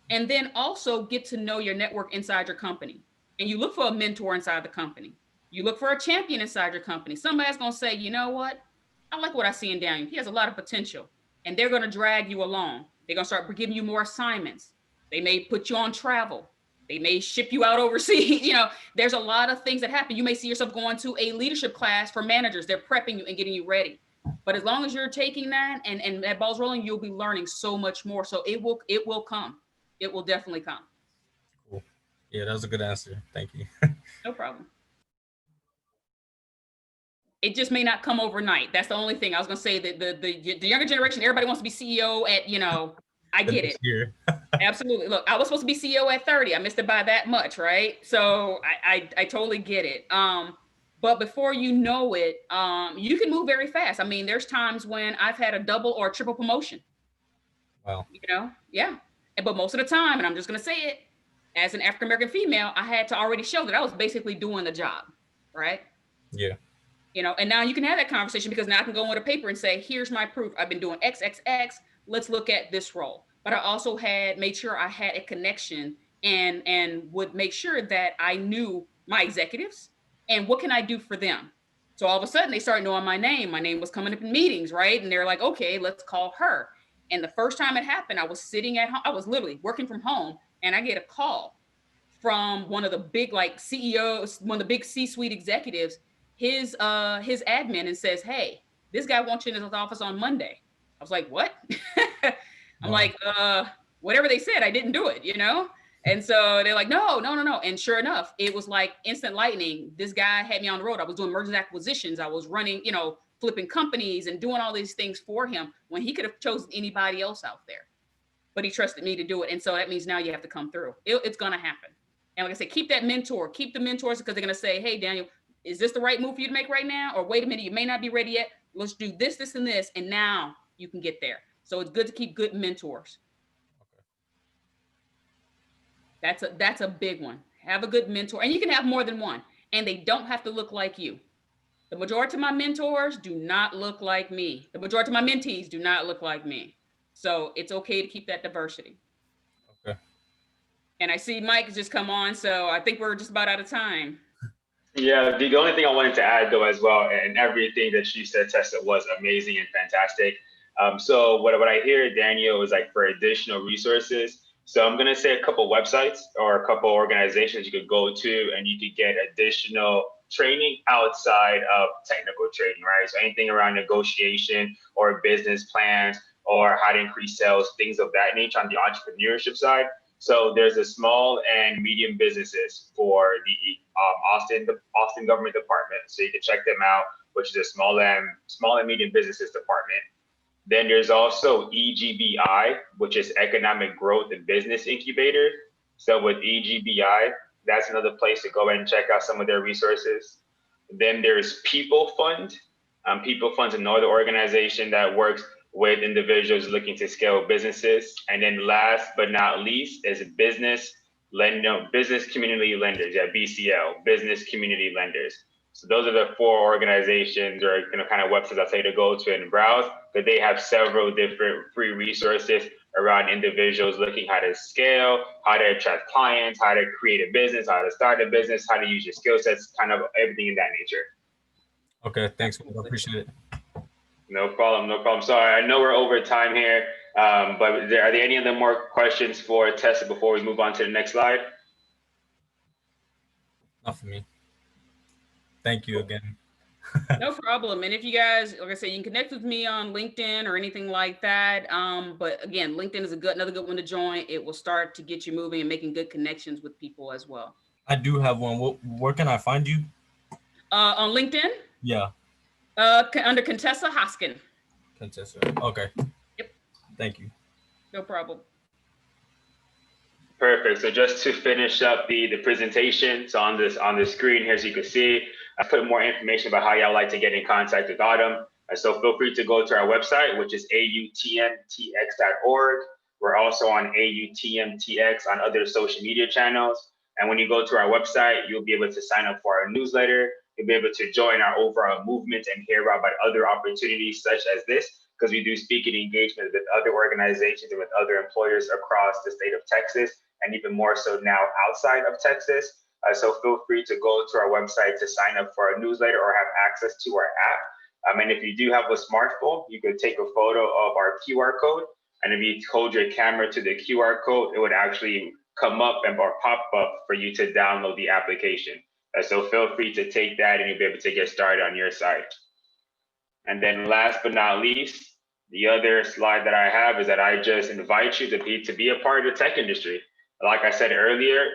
[SPEAKER 5] and then also get to know your network inside your company. And you look for a mentor inside the company. You look for a champion inside your company. Somebody's going to say, you know what? I like what I see in Daniel. He has a lot of potential. And they're going to drag you along. They're going to start giving you more assignments. They may put you on travel. They may ship you out overseas. There's a lot of things that happen. You may see yourself going to a leadership class for managers. They're prepping you and getting you ready. But as long as you're taking that and that ball's rolling, you'll be learning so much more. So it will come. It will definitely come.
[SPEAKER 3] Cool. Yeah, that was a good answer. Thank you.
[SPEAKER 5] No problem. It just may not come overnight. That's the only thing I was going to say. That the younger generation, everybody wants to be CEO at, I get it. Absolutely. Look, I was supposed to be CEO at 30. I missed it by that much, right? So I totally get it. But before you know it, you can move very fast. I mean, there's times when I've had a double or a triple promotion.
[SPEAKER 3] Wow.
[SPEAKER 5] Yeah. But most of the time, and I'm just going to say it, as an African-American female, I had to already show that I was basically doing the job, right?
[SPEAKER 3] Yeah.
[SPEAKER 5] And now you can have that conversation because now I can go with a paper and say, here's my proof. I've been doing XXX. Let's look at this role. But I also made sure I had a connection and would make sure that I knew my executives and what can I do for them. So all of a sudden they started knowing my name. My name was coming up in meetings, right? And they're like, okay, let's call her. And the first time it happened, I was sitting at home. I was literally working from home and I get a call from one of the big CEOs, one of the big C-suite executives, his admin, and says, hey, this guy wants you in his office on Monday. I was like, what? I'm like, whatever they said, I didn't do it, And so they're like, no. And sure enough, it was like instant lightning. This guy had me on the road. I was doing mergers and acquisitions. I was running, flipping companies and doing all these things for him when he could have chosen anybody else out there. But he trusted me to do it. And so that means now you have to come through. It's going to happen. And like I said, keep the mentors, because they're going to say, hey, Daniel, is this the right move for you to make right now? Or wait a minute, you may not be ready yet. Let's do this, this, and this. And now you can get there. So it's good to keep good mentors. Okay. That's a big one. Have a good mentor. And you can have more than one. And they don't have to look like you. The majority of my mentors do not look like me. The majority of my mentees do not look like me. So it's okay to keep that diversity.
[SPEAKER 3] Okay.
[SPEAKER 5] And I see Mike has just come on. So I think we're just about out of time.
[SPEAKER 2] Yeah, the only thing I wanted to add though as well, and everything that she said, Tessa, was amazing and fantastic. So what I hear, Daniel, is like for additional resources. So I'm gonna say a couple websites or a couple organizations you could go to and you could get additional training outside of technical training, right? So anything around negotiation or business plans, or how to increase sales, things of that nature on the entrepreneurship side. So there's a small and medium businesses for the Austin Government Department. So you can check them out, which is a small and medium businesses department. Then there's also EGBI, which is Economic Growth and Business Incubator. So with EGBI, that's another place to go and check out some of their resources. Then there's People Fund. People Fund's another organization that works with individuals looking to scale businesses. And then last but not least is Business Community Lenders, BCL, Business Community Lenders. So those are the 4 organizations or kind of websites I'll say to go to and browse, but they have several different free resources around individuals looking how to scale, how to attract clients, how to create a business, how to start a business, how to use your skill sets, kind of everything in that nature.
[SPEAKER 3] Okay, thanks. I appreciate it.
[SPEAKER 2] No problem, no problem. Sorry, I know we're over time here, but are there any other more questions for Tessa before we move on to the next slide?
[SPEAKER 3] Not for me. Thank you again.
[SPEAKER 5] No problem. And if you guys, like I said, you can connect with me on LinkedIn or anything like that. But again, LinkedIn is another good one to join. It will start to get you moving and making good connections with people as well.
[SPEAKER 3] I do have one. Where can I find you?
[SPEAKER 5] On LinkedIn?
[SPEAKER 3] Yeah.
[SPEAKER 5] Under Contessa Hoskins.
[SPEAKER 3] Contessa. Okay.
[SPEAKER 5] Yep.
[SPEAKER 3] Thank you.
[SPEAKER 5] No problem.
[SPEAKER 2] Perfect. So just to finish up the presentation, so on the screen here, as you can see, I put more information about how y'all like to get in contact with Autumn. So feel free to go to our website, which is autmtx.org. We're also on AUTMTX on other social media channels. And when you go to our website, you'll be able to sign up for our newsletter. You'll be able to join our overall movement and hear about other opportunities such as this, because we do speaking engagements with other organizations and with other employers across the state of Texas, and even more so now outside of Texas. So feel free to go to our website to sign up for our newsletter or have access to our app. And if you do have a smartphone, you could take a photo of our QR code. And if you hold your camera to the QR code, it would actually come up or pop up for you to download the application. So feel free to take that and you'll be able to get started on your side. And then last but not least, the other slide that I have is that I just invite you to be a part of the tech industry. Like I said earlier,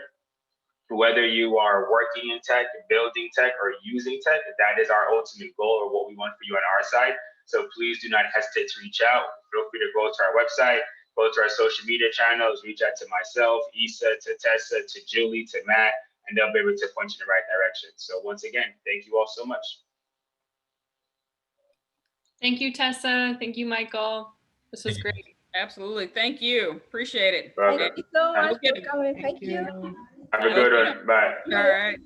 [SPEAKER 2] whether you are working in tech, building tech, or using tech, that is our ultimate goal or what we want for you on our side. So please do not hesitate to reach out. Feel free to go to our website, go to our social media channels, reach out to myself, Issa, to Tessa, to Julie, to Matt, and they'll be able to point you in the right direction. So once again, thank you all so much.
[SPEAKER 1] Thank you, Tessa. Thank you, Michael. This was great.
[SPEAKER 5] Absolutely. Thank you. Appreciate it.
[SPEAKER 2] Perfect.
[SPEAKER 4] Thank you so much
[SPEAKER 5] Okay.
[SPEAKER 4] for coming. Thank you.
[SPEAKER 2] Have a good one. Bye.
[SPEAKER 5] All right.